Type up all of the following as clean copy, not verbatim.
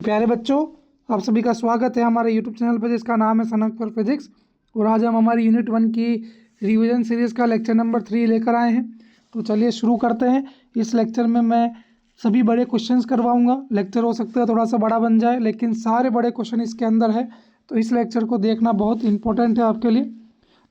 प्यारे बच्चों, आप सभी का स्वागत है हमारे यूट्यूब चैनल पर जिसका नाम है सनक फॉर फिजिक्स। और आज हम हमारी यूनिट 1 की रिवीजन सीरीज़ का लेक्चर नंबर 3 लेकर आए हैं। तो चलिए शुरू करते हैं। इस लेक्चर में मैं सभी बड़े क्वेश्चंस करवाऊंगा। लेक्चर हो सकता है थोड़ा सा बड़ा बन जाए, लेकिन सारे बड़े क्वेश्चन इसके अंदर है, तो इस लेक्चर को देखना बहुत इंपॉर्टेंट है आपके लिए।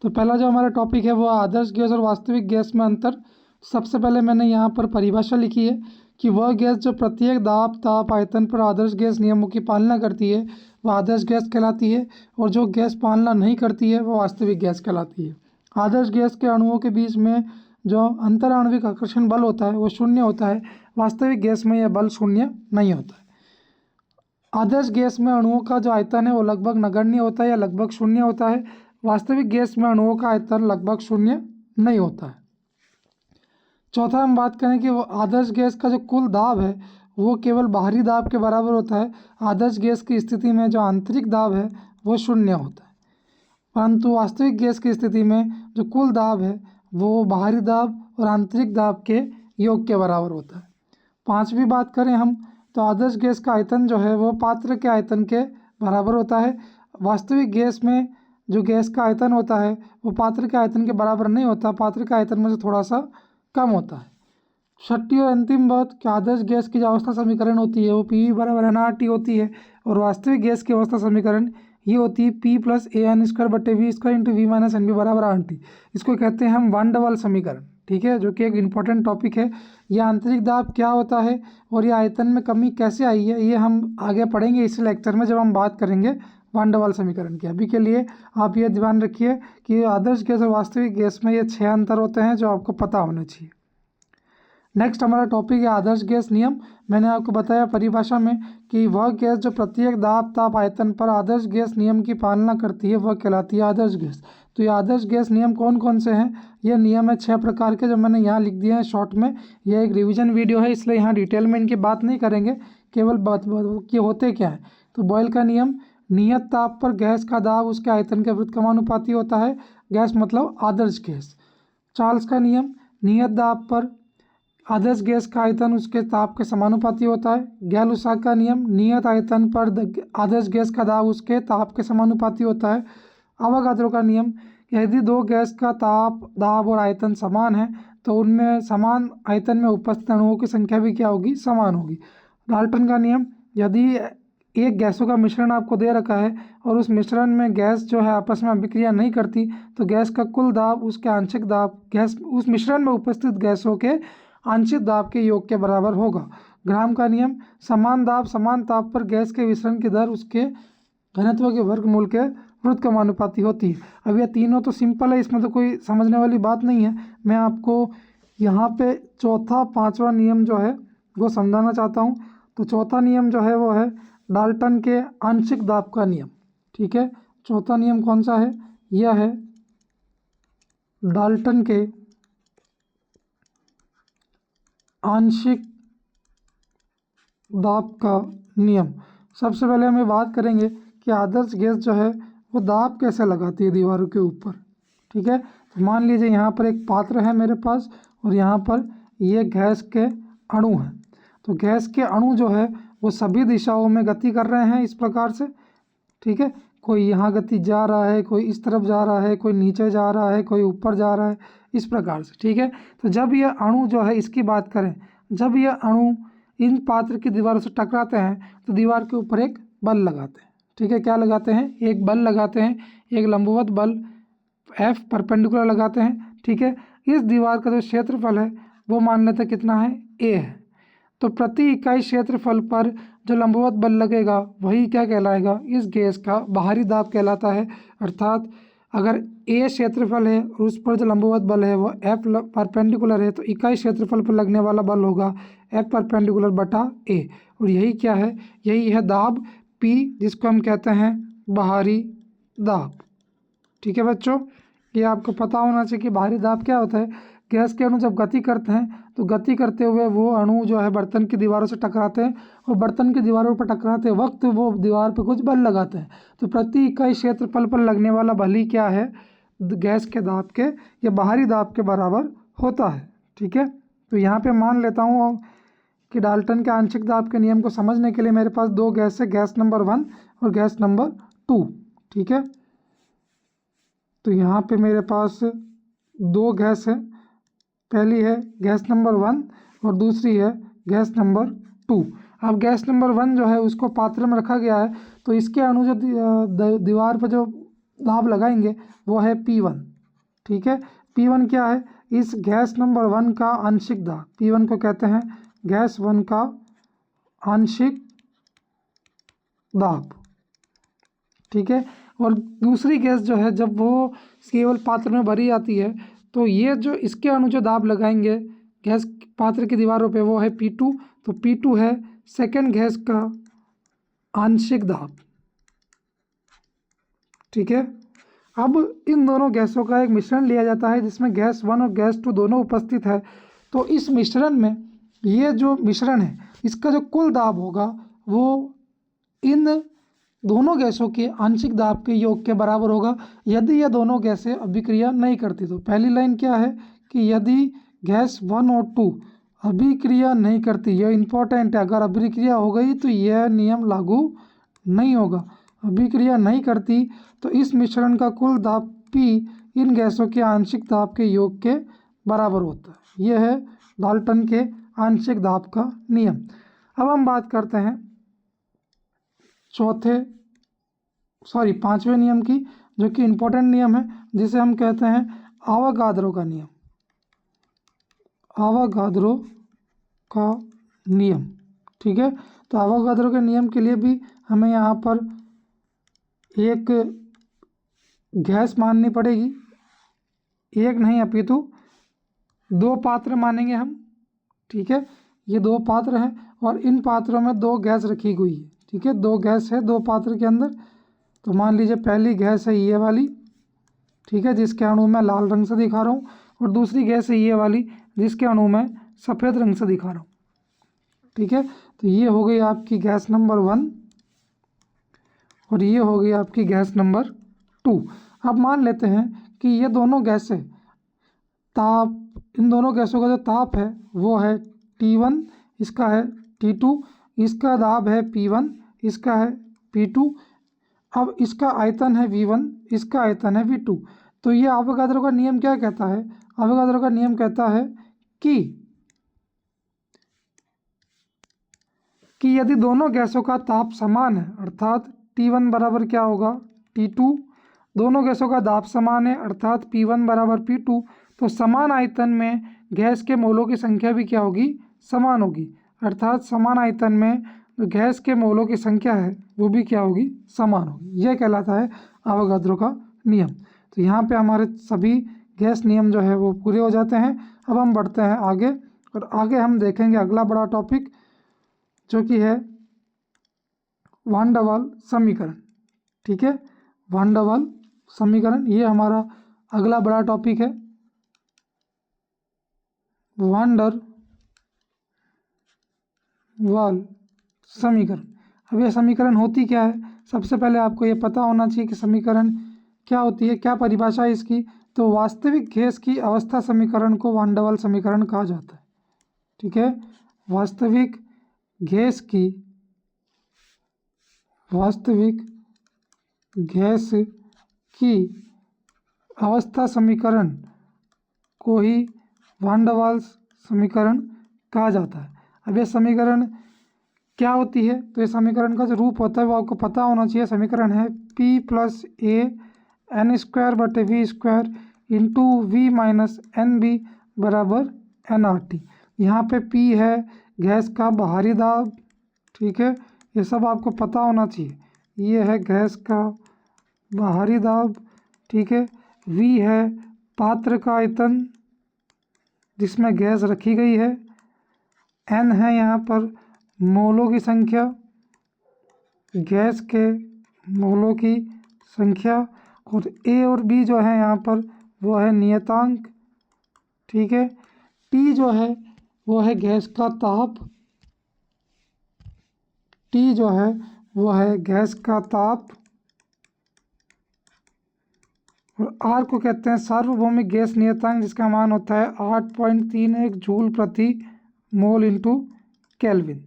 तो पहला जो हमारा टॉपिक है वो आदर्श गैस और वास्तविक गैस में अंतर। सबसे पहले मैंने यहाँ पर परिभाषा लिखी है कि वह गैस जो प्रत्येक दाब ताप आयतन पर आदर्श गैस नियमों की पालना करती है वह आदर्श गैस कहलाती है, और जो गैस पालना नहीं करती है वह वास्तविक गैस कहलाती है। आदर्श गैस के अणुओं के बीच में जो अंतराण्विक आकर्षण बल होता है वो शून्य होता है। वास्तविक गैस में यह बल शून्य नहीं होता है। आदर्श गैस में अणुओं का जो आयतन है वो लगभग नगण्य होता है या लगभग शून्य होता है। वास्तविक गैस में अणुओं का आयतन लगभग शून्य नहीं होता है। चौथा हम बात करें कि वो आदर्श गैस का जो कुल दाब है वो केवल बाहरी दाब के बराबर होता है। आदर्श गैस की स्थिति में जो आंतरिक दाब है वो शून्य होता है, परंतु वास्तविक गैस की स्थिति में जो कुल दाब है वो बाहरी दाब और आंतरिक दाब के योग के बराबर होता है। पांचवी बात करें हम तो आदर्श गैस का आयतन जो है वो पात्र के आयतन के बराबर होता है। वास्तविक गैस में जो गैस का आयतन होता है वो पात्र के आयतन के बराबर नहीं होता, पात्र के आयतन में से थोड़ा सा कम होता है। छठी और अंतिम बात कि आदर्श गैस की जो अवस्था समीकरण होती है वो पी बराबर NRT होती है, और वास्तविक गैस की अवस्था समीकरण ये होती है P + AN²/V² × V - NV बराबर RT। इसको कहते हैं हम वन डबल समीकरण, ठीक है, जो कि एक इम्पॉर्टेंट टॉपिक है। यह आंतरिक दाब क्या होता है और ये आयतन में कमी कैसे आई है ये हम आगे पढ़ेंगे इस लेक्चर में जब हम बात करेंगे वन डबल समीकरण की। अभी के लिए आप ये ध्यान रखिए कि आदर्श गैस और वास्तविक गैस में ये 6 अंतर होते हैं जो आपको पता होना चाहिए। नेक्स्ट हमारा टॉपिक है आदर्श गैस नियम। मैंने आपको बताया परिभाषा में कि वह गैस जो प्रत्येक दाब ताप आयतन पर आदर्श गैस नियम की पालना करती है वह कहलाती है आदर्श गैस। तो ये आदर्श गैस नियम कौन कौन से हैं? ये नियम है 6 प्रकार के जो मैंने यहाँ लिख दिए हैं शॉर्ट में। यह एक रिवीजन वीडियो है इसलिए यहाँ डिटेल में इनकी बात नहीं करेंगे, केवल बात कि होते क्या है। तो बॉयल का नियम, नियत ताप पर गैस का दाब उसके आयतन के व्युत्क्रमानुपाती होता है। गैस मतलब आदर्श गैस। चार्ल्स का नियम, नियत दाब पर आदर्श गैस का आयतन उसके ताप के समानुपाती होता है। गैल-लुसाक का नियम, नियत आयतन पर आदर्श गैस का दाब उसके ताप के समानुपाती होता है। अवोगाद्रो का नियम, यदि दो गैस का ताप दाब और आयतन समान है तो उनमें समान आयतन में उपस्थित अणुओं की संख्या भी क्या होगी? समान होगी। डाल्टन का नियम, यदि एक गैसों का मिश्रण आपको दे रखा है और उस मिश्रण में गैस जो है आपस में अभिक्रिया नहीं करती तो गैस का कुल दाब उसके आंशिक दाब गैस उस मिश्रण में उपस्थित गैसों के आंशिक दाब के योग के बराबर होगा। ग्राम का नियम, समान दाब समान ताप पर गैस के विसरण की दर उसके घनत्व के वर्गमूल के व्युत्क्रमानुपाती होती है। अब ये तीनों तो सिंपल है, इसमें तो कोई समझने वाली बात नहीं है। मैं आपको यहाँ पे चौथा पांचवा नियम जो है वो समझाना चाहता हूँ। तो चौथा नियम जो है वो है डाल्टन के आंशिक दाब का नियम, ठीक है। चौथा नियम कौन सा है? यह है डाल्टन के आंशिक दाब का नियम। सबसे पहले हम ये बात करेंगे कि आदर्श गैस जो है वो दाब कैसे लगाती है दीवारों के ऊपर, ठीक है। तो मान लीजिए यहाँ पर एक पात्र है मेरे पास और यहाँ पर ये गैस के अणु हैं। तो गैस के अणु जो है वो सभी दिशाओं में गति कर रहे हैं इस प्रकार से, ठीक है। कोई यहाँ गति जा रहा है, कोई इस तरफ जा रहा है, कोई नीचे जा रहा है, कोई ऊपर जा रहा है, इस प्रकार से, ठीक है। तो जब ये अणु जो है इसकी बात करें, जब ये अणु इन पात्र की दीवारों से टकराते हैं तो दीवार के ऊपर एक बल लगाते हैं, ठीक है। क्या लगाते हैं? एक बल लगाते हैं, एक लंबवत बल F परपेंडिकुलर लगाते हैं, ठीक है। इस दीवार का जो क्षेत्रफल है वो मान लेते हैं कितना है? A है। तो प्रति इकाई क्षेत्रफल पर जो लंबवत बल लगेगा वही क्या कहलाएगा? इस गैस का बाहरी दाब कहलाता है। अर्थात अगर A क्षेत्रफल है और उस पर जो लंबवत बल है वो F परपेंडिकुलर है तो इकाई क्षेत्रफल पर लगने वाला बल होगा F परपेंडिकुलर बटा A। और यही क्या है? यही है दाब P, जिसको हम कहते हैं बाहरी दाब, ठीक है बच्चों। ये आपको पता होना चाहिए कि बाहरी दाब क्या होता है। गैस के अणु जब गति करते हैं तो गति करते हुए वो अणु जो है बर्तन की दीवारों से टकराते हैं और बर्तन की दीवारों पर टकराते वक्त वो दीवार पर कुछ बल लगाते हैं। तो प्रति इकाई क्षेत्रफल पर लगने वाला बल ही क्या है? गैस के दाब के या बाहरी दाब के बराबर होता है, ठीक है। तो यहाँ पे मान लेता हूँ कि डाल्टन के आंशिक दाब के नियम को समझने के लिए मेरे पास दो गैस है, गैस नंबर 1 और गैस नंबर 2। ठीक है, तो यहाँ पे मेरे पास दो गैस है, पहली है गैस नंबर 1 और दूसरी है गैस नंबर 2। अब गैस नंबर 1 जो है उसको पात्र में रखा गया है, तो इसके अणु जो दीवार पर जो दाब लगाएंगे वो है P1। ठीक है, P1 क्या है? इस गैस नंबर 1 का आंशिक दाब, P1 को कहते हैं गैस 1 का आंशिक दाब। ठीक है, और दूसरी गैस जो है जब वो केवल पात्र में भरी जाती है तो ये जो इसके अणु जो दाब लगाएंगे गैस पात्र की दीवारों पे वो है P2। तो P2 है सेकेंड गैस का आंशिक दाब। ठीक है, अब इन दोनों गैसों का एक मिश्रण लिया जाता है जिसमें गैस 1 और गैस 2 दोनों उपस्थित है। तो इस मिश्रण में ये जो मिश्रण है इसका जो कुल दाब होगा वो इन दोनों गैसों के आंशिक दाब के योग के बराबर होगा यदि ये दोनों गैसें अभिक्रिया नहीं करती। तो पहली लाइन क्या है कि यदि गैस 1 और 2 अभिक्रिया नहीं करती, यह इंपॉर्टेंट है, अगर अभिक्रिया हो गई तो यह नियम लागू नहीं होगा। अभिक्रिया नहीं करती तो इस मिश्रण का कुल दाब P इन गैसों के आंशिक दाब के योग के बराबर होता है। यह है डाल्टन के आंशिक दाब का नियम। अब हम बात करते हैं पांचवें नियम की, जो कि इम्पोर्टेंट नियम है, जिसे हम कहते हैं आवागाद्रो का नियम। आवागाद्रो का नियम। ठीक है, तो आवागाद्रो के नियम के लिए भी हमें यहाँ पर एक गैस माननी पड़ेगी, एक नहीं अपितु दो पात्र मानेंगे हम। ठीक है, ये दो पात्र हैं और इन पात्रों में दो गैस रखी हुई है। ठीक है, दो गैस है दो पात्र के अंदर। तो मान लीजिए पहली गैस है ये वाली, ठीक है, जिसके अणु मैं लाल रंग से दिखा रहा हूँ, और दूसरी गैस है ये वाली जिसके अणु मैं सफ़ेद रंग से दिखा रहा हूँ। ठीक है, तो ये हो गई आपकी गैस नंबर 1 और ये हो गई आपकी गैस नंबर 2। अब मान लेते हैं कि ये दोनों गैसें ताप, इन दोनों गैसों का जो ताप है वो है T1, इसका है T2, इसका दाब है P1, इसका है P2। अब इसका आयतन है V1, इसका आयतन है V2। तो ये आवागाद्रो का नियम क्या कहता है? आवागाद्रो का नियम कहता है कि यदि दोनों गैसों का ताप समान है, अर्थात T1 बराबर क्या होगा T2, दोनों गैसों का दाब समान है अर्थात P1 बराबर P2, तो समान आयतन में गैस के मोलों की संख्या भी क्या होगी? समान होगी, अर्थात समान आयतन में जो गैस के मोलों की संख्या है वो भी क्या होगी? समान होगी। यह कहलाता है आवागाद्रो का नियम। तो यहाँ पे हमारे सभी गैस नियम जो है वो पूरे हो जाते हैं। अब हम बढ़ते हैं आगे, और आगे हम देखेंगे अगला बड़ा टॉपिक जो कि है वान डर वाल समीकरण। ठीक है, वान डर वाल समीकरण ये हमारा अगला बड़ा टॉपिक है, वान डर वाल समीकरण। अब यह समीकरण होती क्या है? सबसे पहले आपको ये पता होना चाहिए कि समीकरण क्या होती है, क्या परिभाषा है इसकी। तो वास्तविक गैस की अवस्था समीकरण को वान डर वाल समीकरण कहा जाता है। ठीक है, वास्तविक गैस की अवस्था समीकरण को ही वान डर वाल समीकरण कहा जाता है। अब ये समीकरण क्या होती है? तो ये समीकरण का जो रूप होता है वो आपको पता होना चाहिए। समीकरण है P + A n²/v² into v - nb बराबर nRT। यहाँ पे P है गैस का बाहरी दाब, ठीक है, ये सब आपको पता होना चाहिए। ये है गैस का बाहरी दाब, ठीक है। V है पात्र का आयतन जिसमें गैस रखी गई है। n है यहाँ पर मोलों की संख्या, गैस के मोलों की संख्या, और A और B जो है यहाँ पर वो है नियतांक, ठीक है। T जो है वो है गैस का ताप, T जो है वो है गैस का ताप, और R को कहते हैं सार्वभौमिक गैस नियतांक जिसका मान होता है 8.31 जूल प्रति मोल इंटू केल्विन।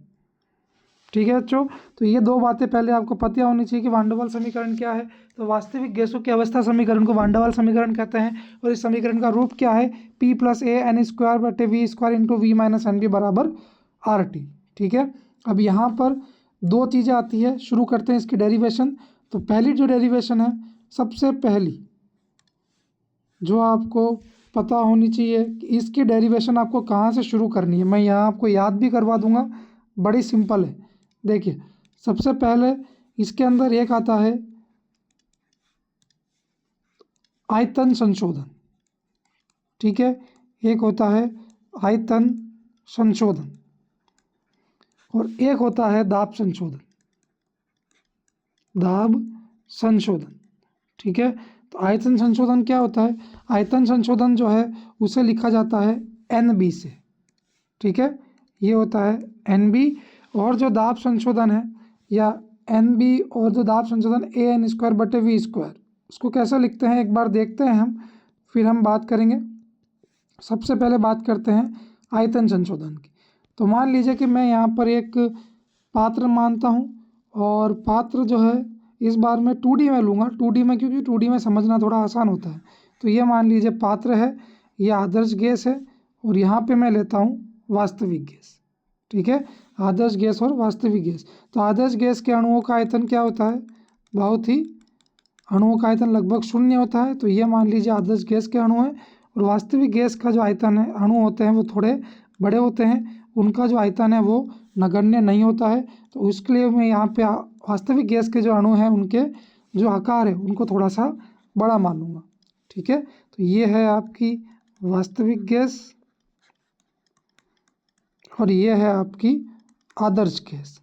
ठीक है बच्चों, तो ये दो बातें पहले आपको पता होनी चाहिए कि वान डर वाल्स समीकरण क्या है। तो वास्तविक गैसों की अवस्था समीकरण को वान डर वाल्स समीकरण कहते हैं और इस समीकरण का रूप क्या है, P+a n² / v² ठीक है। अब यहाँ पर दो चीज़ें आती है, शुरू करते हैं इसकी डेरिवेशन। तो पहली जो डेरिवेशन है, सबसे पहली जो आपको पता होनी चाहिए कि इसकी डेरिवेशन आपको कहाँ से शुरू करनी है, मैं यहाँ आपको याद भी करवा दूंगा, बड़ी सिंपल है। देखिए सबसे पहले इसके अंदर एक आता है आयतन संशोधन, ठीक है, एक होता है आयतन संशोधन और एक होता है दाब संशोधन, दाब संशोधन। ठीक है, तो आयतन संशोधन क्या होता है, आयतन संशोधन जो है उसे लिखा जाता है NB से। ठीक है, ये होता है NB। और जो दाब संशोधन है या NB और जो दाब संशोधन AN²/V², उसको कैसे लिखते हैं एक बार देखते हैं हम, फिर हम बात करेंगे। सबसे पहले बात करते हैं आयतन संशोधन की। तो मान लीजिए कि मैं यहाँ पर एक पात्र मानता हूँ और पात्र जो है इस बार मैं 2D में लूँगा, 2D में, क्योंकि 2D में समझना थोड़ा आसान होता है। तो ये मान लीजिए पात्र है, ये आदर्श गैस है और यहाँ पे मैं लेता हूँ वास्तविक गैस। ठीक है, आदर्श गैस और वास्तविक गैस। तो आदर्श गैस के अणुओं का आयतन क्या होता है, बहुत ही, अणुओं का आयतन लगभग 0 होता है। तो ये मान लीजिए आदर्श गैस के अणु हैं। और वास्तविक गैस का जो आयतन है, अणु होते हैं वो थोड़े बड़े होते हैं, उनका जो आयतन है वो नगण्य नहीं होता है। तो उसके लिए मैं यहाँ पे वास्तविक गैस के जो अणु हैं उनके जो आकार है उनको थोड़ा सा बड़ा मानूंगा। ठीक है, तो ये है आपकी वास्तविक गैस और ये है आपकी आदर्श गैस।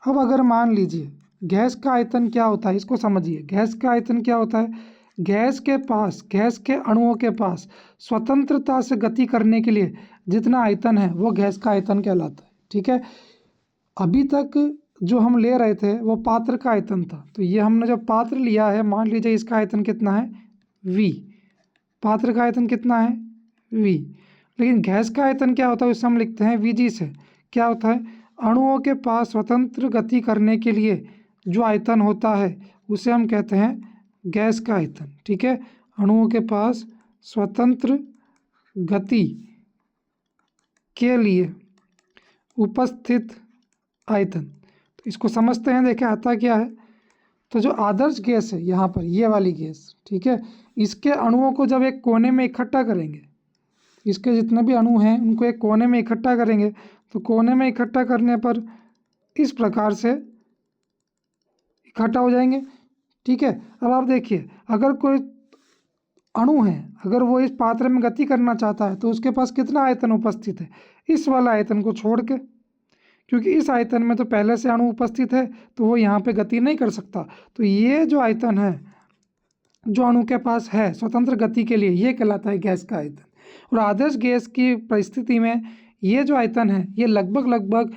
अब अगर मान लीजिए गैस का आयतन क्या होता है, इसको समझिए। गैस का आयतन क्या होता है, गैस के पास, गैस के अणुओं के पास स्वतंत्रता से गति करने के लिए जितना आयतन है वो गैस का आयतन कहलाता है। ठीक है, अभी तक जो हम ले रहे थे वो पात्र का आयतन था। तो ये हमने जब पात्र लिया है, मान लीजिए इसका आयतन कितना है V, पात्र का आयतन कितना है V। लेकिन गैस का आयतन क्या होता है, उससे हम लिखते हैं Vg से। क्या होता है, अणुओं के पास स्वतंत्र गति करने के लिए जो आयतन होता है उसे हम कहते हैं गैस का आयतन। ठीक है, अणुओं के पास स्वतंत्र गति के लिए उपस्थित आयतन। तो इसको समझते हैं, देखें आता क्या है। तो जो आदर्श गैस है यहाँ पर, ये वाली गैस, ठीक है, इसके अणुओं को जब एक कोने में इकट्ठा करेंगे, इसके जितने भी अणु हैं उनको एक कोने में इकट्ठा करेंगे, तो कोने में इकट्ठा करने पर इस प्रकार से इकट्ठा हो जाएंगे। ठीक है, अब आप देखिए, अगर कोई अणु है, अगर वो इस पात्र में गति करना चाहता है तो उसके पास कितना आयतन उपस्थित है, इस वाला आयतन को छोड़ के, क्योंकि इस आयतन में तो पहले से अणु उपस्थित है तो वो यहाँ पे गति नहीं कर सकता। तो ये जो आयतन है जो अणु के पास है स्वतंत्र गति के लिए, ये कहलाता है गैस का आयतन। और आदर्श गैस की परिस्थिति में ये जो आयतन है ये लगभग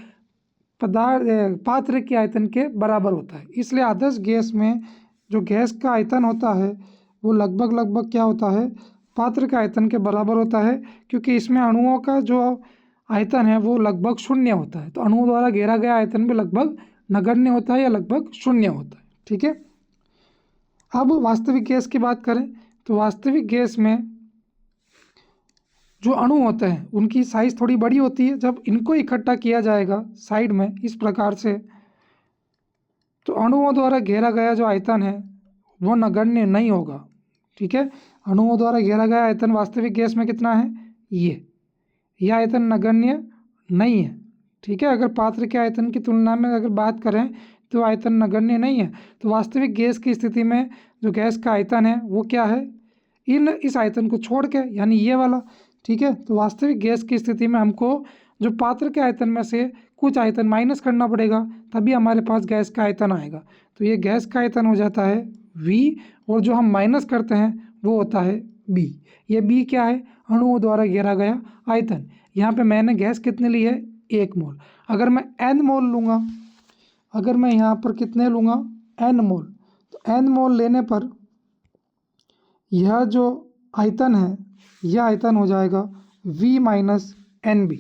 पात्र के आयतन के बराबर होता है। इसलिए आदर्श गैस में जो गैस का आयतन होता है वो लगभग क्या होता है, पात्र के आयतन के बराबर होता है, क्योंकि इसमें अणुओं का जो आयतन है वो लगभग 0 होता है। तो अणुओं द्वारा घेरा गया आयतन भी लगभग नगण्य होता है या लगभग 0 होता है। ठीक है, अब वास्तविक गैस की बात करें तो वास्तविक गैस में जो अणु होते हैं उनकी साइज़ थोड़ी बड़ी होती है। जब इनको इकट्ठा किया जाएगा साइड में इस प्रकार से, तो अणुओं द्वारा घेरा गया जो आयतन है वो नगण्य नहीं होगा। ठीक है, अणुओं द्वारा घेरा गया आयतन वास्तविक गैस में कितना है, ये आयतन नगण्य नहीं है। ठीक है, अगर पात्र के आयतन की तुलना में अगर बात करें तो आयतन नगण्य नहीं है। तो वास्तविक गैस की स्थिति में जो गैस का आयतन है वो क्या है, इस आयतन को छोड़ के, यानी ये वाला। ठीक है, तो वास्तविक गैस की स्थिति में हमको जो पात्र के आयतन में से कुछ आयतन माइनस करना पड़ेगा, तभी हमारे पास गैस का आयतन आएगा। तो ये गैस का आयतन हो जाता है V, और जो हम माइनस करते हैं वो होता है B। ये B क्या है, अणुओं द्वारा घेरा गया आयतन। यहाँ पे मैंने गैस कितने ली है, 1 मोल। अगर मैं N मोल लूँगा, अगर मैं यहाँ पर कितने लूँगा, N मोल, तो N मोल लेने पर यह जो आयतन है यह आयतन हो जाएगा V - NB।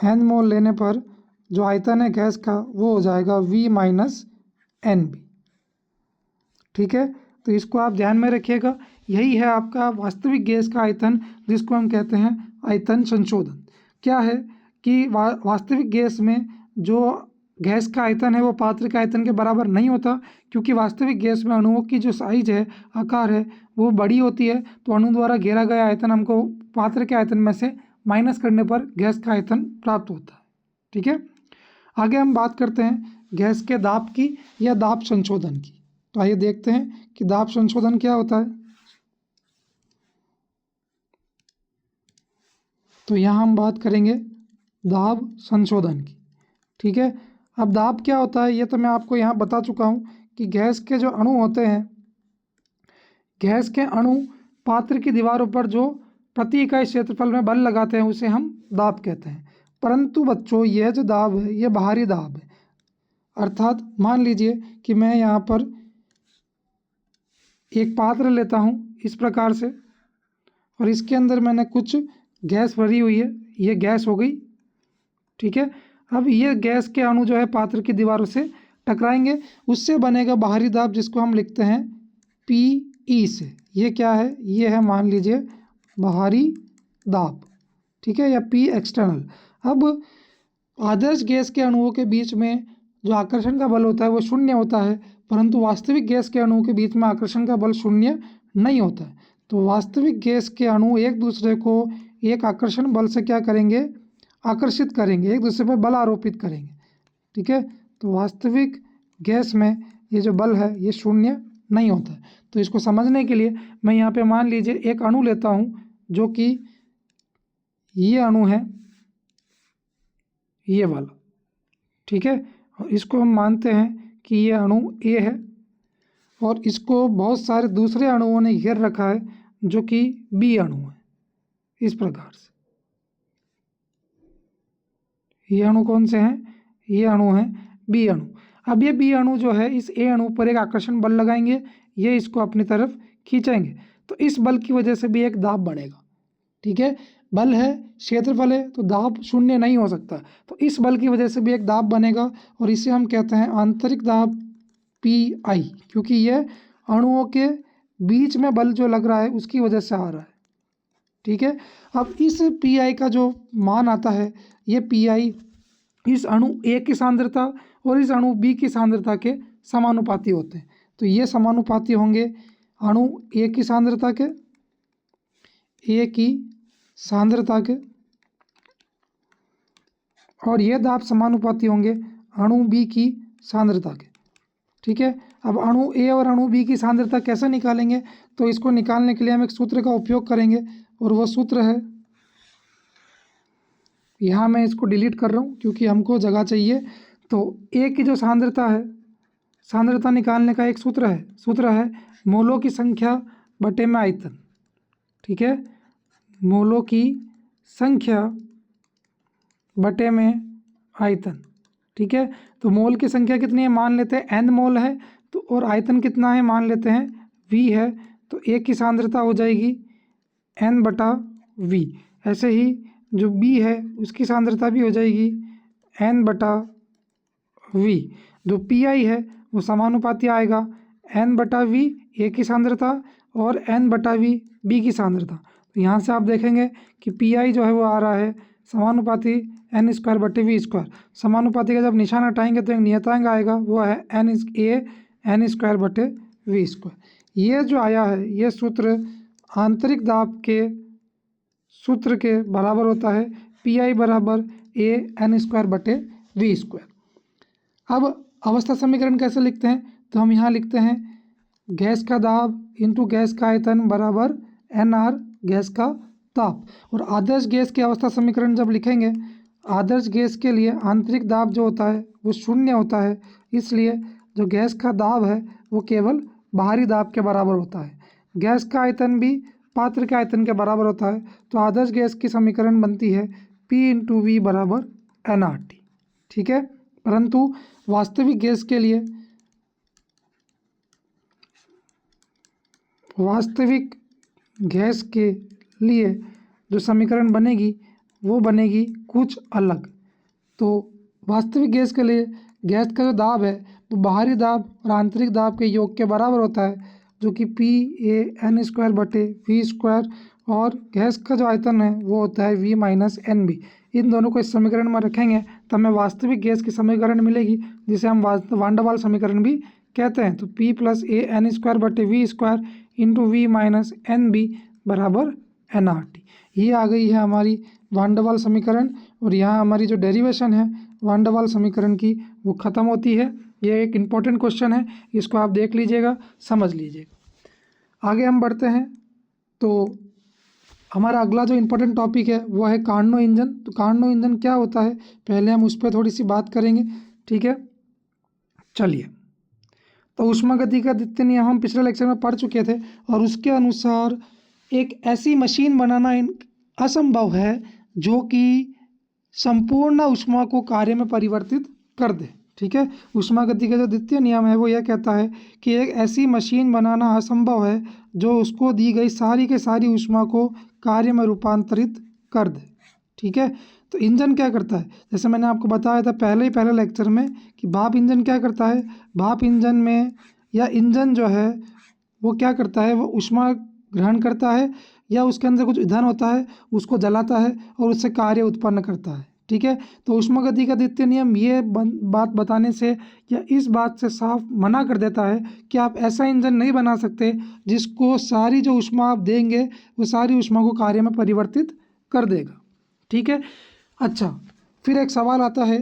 n मोल लेने पर जो आयतन है गैस का वो हो जाएगा V माइनस एन बी। ठीक है, तो इसको आप ध्यान में रखिएगा। यही है आपका वास्तविक गैस का आयतन, जिसको हम कहते हैं आयतन संशोधन। क्या है कि वास्तविक गैस में जो गैस का आयतन है वो पात्र के आयतन के बराबर नहीं होता, क्योंकि वास्तविक गैस में अणुओं की जो साइज है, आकार है, वो बड़ी होती है। तो अणु द्वारा घेरा गया आयतन हमको पात्र के आयतन में से माइनस करने पर गैस का आयतन प्राप्त होता है। ठीक है, आगे हम बात करते हैं गैस के दाब की या दाब संशोधन की। तो आइए देखते हैं कि दाब संशोधन क्या होता है। तो यहाँ हम बात करेंगे दाब संशोधन की। ठीक है, अब दाब क्या होता है ये तो मैं आपको यहाँ बता चुका हूँ कि गैस के जो अणु होते हैं, गैस के अणु पात्र की दीवारों पर जो प्रति इकाई क्षेत्रफल में बल लगाते हैं उसे हम दाब कहते हैं। परंतु बच्चों, यह जो दाब है ये बाहरी दाब है। अर्थात मान लीजिए कि मैं यहाँ पर एक पात्र लेता हूँ इस प्रकार से, और इसके अंदर मैंने कुछ गैस भरी हुई है, ये गैस हो गई। ठीक है, अब ये गैस के अणु जो है पात्र की दीवारों से टकराएंगे, उससे बनेगा बाहरी दाब, जिसको हम लिखते हैं PE से। ये क्या है, ये है मान लीजिए बाहरी दाब। ठीक है, या P एक्सटर्नल। अब आदर्श गैस के अणुओं के बीच में जो आकर्षण का बल होता है वो शून्य होता है, परंतु वास्तविक गैस के अणुओं के बीच में आकर्षण का बल शून्य नहीं होता है। तो वास्तविक गैस के अणु एक दूसरे को एक आकर्षण बल से क्या करेंगे, आकर्षित करेंगे, एक दूसरे पर बल आरोपित करेंगे। ठीक है, तो वास्तविक गैस में ये जो बल है ये शून्य नहीं होता है। तो इसको समझने के लिए मैं यहाँ पे मान लीजिए एक अणु लेता हूँ, जो कि ये अणु है, ये वाला। ठीक है, और इसको हम मानते हैं कि ये अणु A है, और इसको बहुत सारे दूसरे अणुओं ने घेर रखा है जो कि B अणु है। इस प्रकार से ये अणु कौन से हैं, ये अणु हैं B अणु। अब ये B अणु जो है इस A अणु पर एक आकर्षण बल लगाएंगे, ये इसको अपनी तरफ खींचेंगे, तो इस बल की वजह से भी एक दाब बनेगा। ठीक है, बल है, क्षेत्रफल है, तो दाब शून्य नहीं हो सकता, तो इस बल की वजह से भी एक दाब बनेगा, और इसे हम कहते हैं आंतरिक दाब PI, क्योंकि यह अणुओं के बीच में बल जो लग रहा है उसकी वजह से आ रहा है। ठीक है, अब इस PI का जो मान आता है, ये PI इस अणु A की सांद्रता और इस अणु B की सांद्रता के समानुपाती होते हैं। तो ये समानुपाती होंगे अणु A की सांद्रता के, A की सांद्रता के, और ये दाब समानुपाती होंगे अणु B की सांद्रता के। ठीक है, अब अणु A और अणु B की सांद्रता कैसे निकालेंगे, तो इसको निकालने के लिए हम एक सूत्र का उपयोग करेंगे, और वो सूत्र है, यहाँ मैं इसको डिलीट कर रहा हूँ क्योंकि हमको जगह चाहिए। तो A की जो सांद्रता है, सांद्रता निकालने का एक सूत्र है मोलों की संख्या बटे में आयतन। ठीक है, मोलों की संख्या बटे में आयतन। ठीक है, तो मोल की संख्या कितनी है मान लेते हैं N मोल है, तो और आयतन कितना है मान लेते हैं V है, तो A की सांद्रता हो जाएगी N बटा V। ऐसे ही जो B है उसकी सांद्रता भी हो जाएगी N बटा V। जो PI है वो समानुपाती आएगा N बटा V A की सांद्रता और N बटा V B की सांद्रता। तो यहाँ से आप देखेंगे कि PI जो है वो आ रहा है समानुपाती N स्क्वायर बटे V स्क्वायर। समानुपाती का जब निशान हटाएंगे तो एक नियतांक आएगा, वो है N स्क्वायर बटे V स्क्वायर। ये जो आया है ये सूत्र आंतरिक दाब के सूत्र के बराबर होता है, PI बराबर AN स्क्वायर बटे V स्क्वायर। अब अवस्था समीकरण कैसे लिखते हैं, तो हम यहाँ लिखते हैं गैस का दाब इंटू गैस का आयतन बराबर NR गैस का ताप। और आदर्श गैस की अवस्था समीकरण जब लिखेंगे, आदर्श गैस के लिए आंतरिक दाब जो होता है वो शून्य होता है, इसलिए जो गैस का दाब है वो केवल बाहरी दाब के बराबर होता है। गैस का आयतन भी पात्र के आयतन के बराबर होता है, तो आदर्श गैस की समीकरण बनती है P इंटू V बराबर nRT। ठीक है, परंतु वास्तविक गैस के लिए, वास्तविक गैस के लिए जो समीकरण बनेगी वो बनेगी कुछ अलग। तो वास्तविक गैस के लिए गैस का जो दाब है वो बाहरी दाब और आंतरिक दाब के योग के बराबर होता है, जो कि PA_n²/V², और गैस का जो आयतन है वो होता है V-NB। इन दोनों को इस समीकरण में रखेंगे तो हमें वास्तविक गैस की समीकरण मिलेगी, जिसे हम वान डर वाल समीकरण भी कहते हैं। तो P+AN²/V² इंटू V-NB बराबर nRT। ये आ गई है हमारी वान डर वाल समीकरण, और यहाँ हमारी जो डेरिवेशन है वान डर वाल समीकरण की वो ख़त्म होती है। ये एक इम्पॉर्टेंट क्वेश्चन है, इसको आप देख लीजिएगा, समझ लीजिएगा। आगे हम बढ़ते हैं। तो हमारा अगला जो इम्पोर्टेंट टॉपिक है वो है कार्नो इंजन। तो कार्नो इंजन क्या होता है, पहले हम उस पर थोड़ी सी बात करेंगे, ठीक है। चलिए, तो ऊष्मागति का द्वितीय नियम हम पिछले लेक्चर में पढ़ चुके थे, और उसके अनुसार एक ऐसी मशीन बनाना असंभव है जो कि संपूर्ण ऊष्मा को कार्य में परिवर्तित कर दे, ठीक है। ऊष्मागति का जो द्वितीय नियम है वो यह कहता है कि एक ऐसी मशीन बनाना असंभव है जो उसको दी गई सारी के सारी ऊष्मा को कार्य में रूपांतरित कर दे, ठीक है। तो इंजन क्या करता है, जैसे मैंने आपको बताया था पहले लेक्चर में कि भाप इंजन क्या करता है। भाप इंजन में या इंजन जो है वो क्या करता है, वो ऊष्मा ग्रहण करता है या उसके अंदर कुछ ईंधन होता है, उसको जलाता है और उससे कार्य उत्पन्न करता है, ठीक है। तो ऊष्मागति का द्वितीय नियम ये बात बताने से या इस बात से साफ मना कर देता है कि आप ऐसा इंजन नहीं बना सकते जिसको सारी जो ऊष्मा आप देंगे वो सारी ऊष्मा को कार्य में परिवर्तित कर देगा, ठीक है। अच्छा, फिर एक सवाल आता है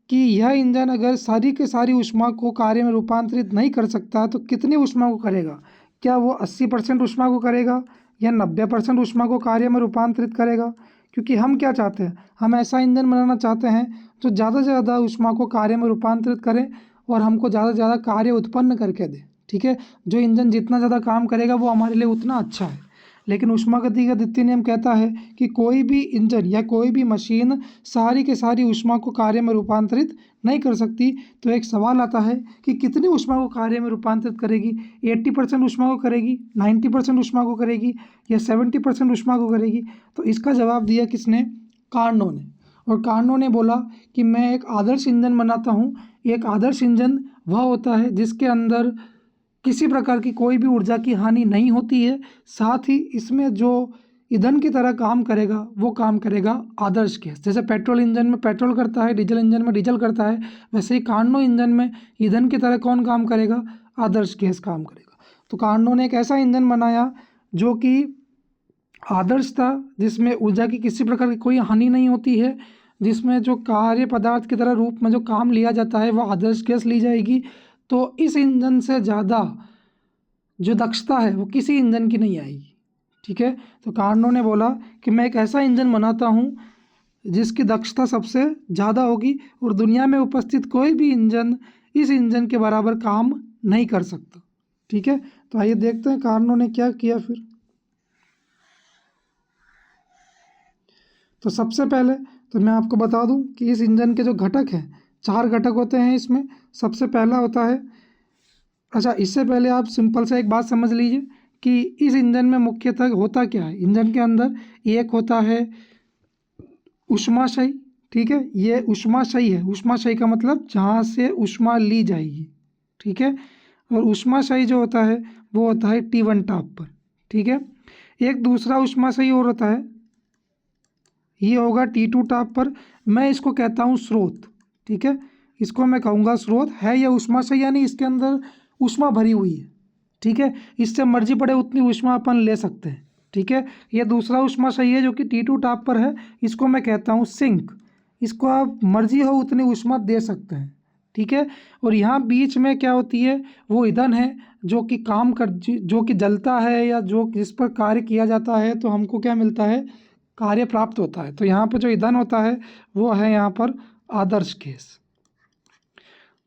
कि यह इंजन अगर सारी के सारी ऊष्मा को कार्य में रूपांतरित नहीं कर सकता तो कितनी ऊष्मा को करेगा। क्या वो 80% ऊष्मा को करेगा या 90% ऊष्मा को कार्य में रूपांतरित करेगा। क्योंकि हम क्या चाहते हैं, हम ऐसा इंजन बनाना चाहते हैं जो ज़्यादा से ज़्यादा ऊष्मा को कार्य में रूपांतरित करे और हमको ज़्यादा से ज़्यादा कार्य उत्पन्न करके दे, ठीक है। जो इंजन जितना ज़्यादा काम करेगा वो हमारे लिए उतना अच्छा है। लेकिन ऊष्मागति का द्वितीय नियम कहता है कि कोई भी इंजन या कोई भी मशीन सारी के सारी ऊष्मा को कार्य में रूपांतरित नहीं कर सकती। तो एक सवाल आता है कि कितनी ऊष्मा को कार्य में रूपांतरित करेगी। 80% ऊष्मा को करेगी, 90% ऊष्मा को करेगी या 70% ऊष्मा को करेगी। तो इसका जवाब दिया किसने, कार्नो ने। और कार्नो ने बोला कि मैं एक आदर्श इंजन बनाता हूँ। एक आदर्श इंजन वह होता है जिसके अंदर किसी प्रकार की कोई भी ऊर्जा की हानि नहीं होती है, साथ ही इसमें जो ईंधन की तरह काम करेगा वो काम करेगा आदर्श गैस। जैसे पेट्रोल इंजन में पेट्रोल करता है, डीजल इंजन में डीजल करता है, वैसे ही कार्नो इंजन में ईंधन की तरह कौन काम करेगा, आदर्श गैस काम करेगा। तो कार्नो ने एक ऐसा इंजन बनाया जो कि आदर्श था, जिसमें ऊर्जा की किसी प्रकार की कोई हानि नहीं होती है, जिसमें जो कार्य पदार्थ की तरह रूप में जो काम लिया जाता है वह आदर्श गैस ली जाएगी। तो इस इंजन से ज़्यादा जो दक्षता है वो किसी इंजन की नहीं आएगी, ठीक है। तो कार्नो ने बोला कि मैं एक ऐसा इंजन बनाता हूँ जिसकी दक्षता सबसे ज़्यादा होगी और दुनिया में उपस्थित कोई भी इंजन इस इंजन के बराबर काम नहीं कर सकता, ठीक है। तो आइए देखते हैं कार्नो ने क्या किया फिर। तो सबसे पहले तो मैं आपको बता दूं कि इस इंजन के जो घटक हैं, 4 घटक होते हैं इसमें। सबसे पहला होता है, अच्छा इससे पहले आप सिंपल से एक बात समझ लीजिए कि इस इंजन में मुख्यतः होता क्या है। इंजन के अंदर एक होता है ऊष्माशयी, ठीक है। ये ऊष्माशयी है। ऊष्माशयी का मतलब जहाँ से ऊष्मा ली जाएगी, ठीक है। और ऊष्माशयी जो होता है वो होता है T1 टॉप पर, ठीक है। एक दूसरा ऊष्माशयी और होता है, ये होगा T2 टॉप पर। मैं इसको कहता हूँ स्रोत, ठीक है। इसको मैं कहूँगा स्रोत है। यह ऊष्माशयी यानी इसके अंदर ऊष्मा भरी हुई है, ठीक है। इससे मर्जी पड़े उतनी ऊष्मा अपन ले सकते हैं, ठीक है। यह दूसरा ऊष्माशयी है जो कि T2 टॉप पर है। इसको मैं कहता हूँ सिंक। इसको आप मर्जी हो उतनी ऊष्मा दे सकते हैं, ठीक है। और यहाँ बीच में क्या होती है, वो ईंधन है जो कि जो कि जलता है या जो जिस पर कार्य किया जाता है तो हमको क्या मिलता है, कार्य प्राप्त होता है। तो यहाँ पर जो ईंधन होता है वो है यहाँ पर आदर्श गैस।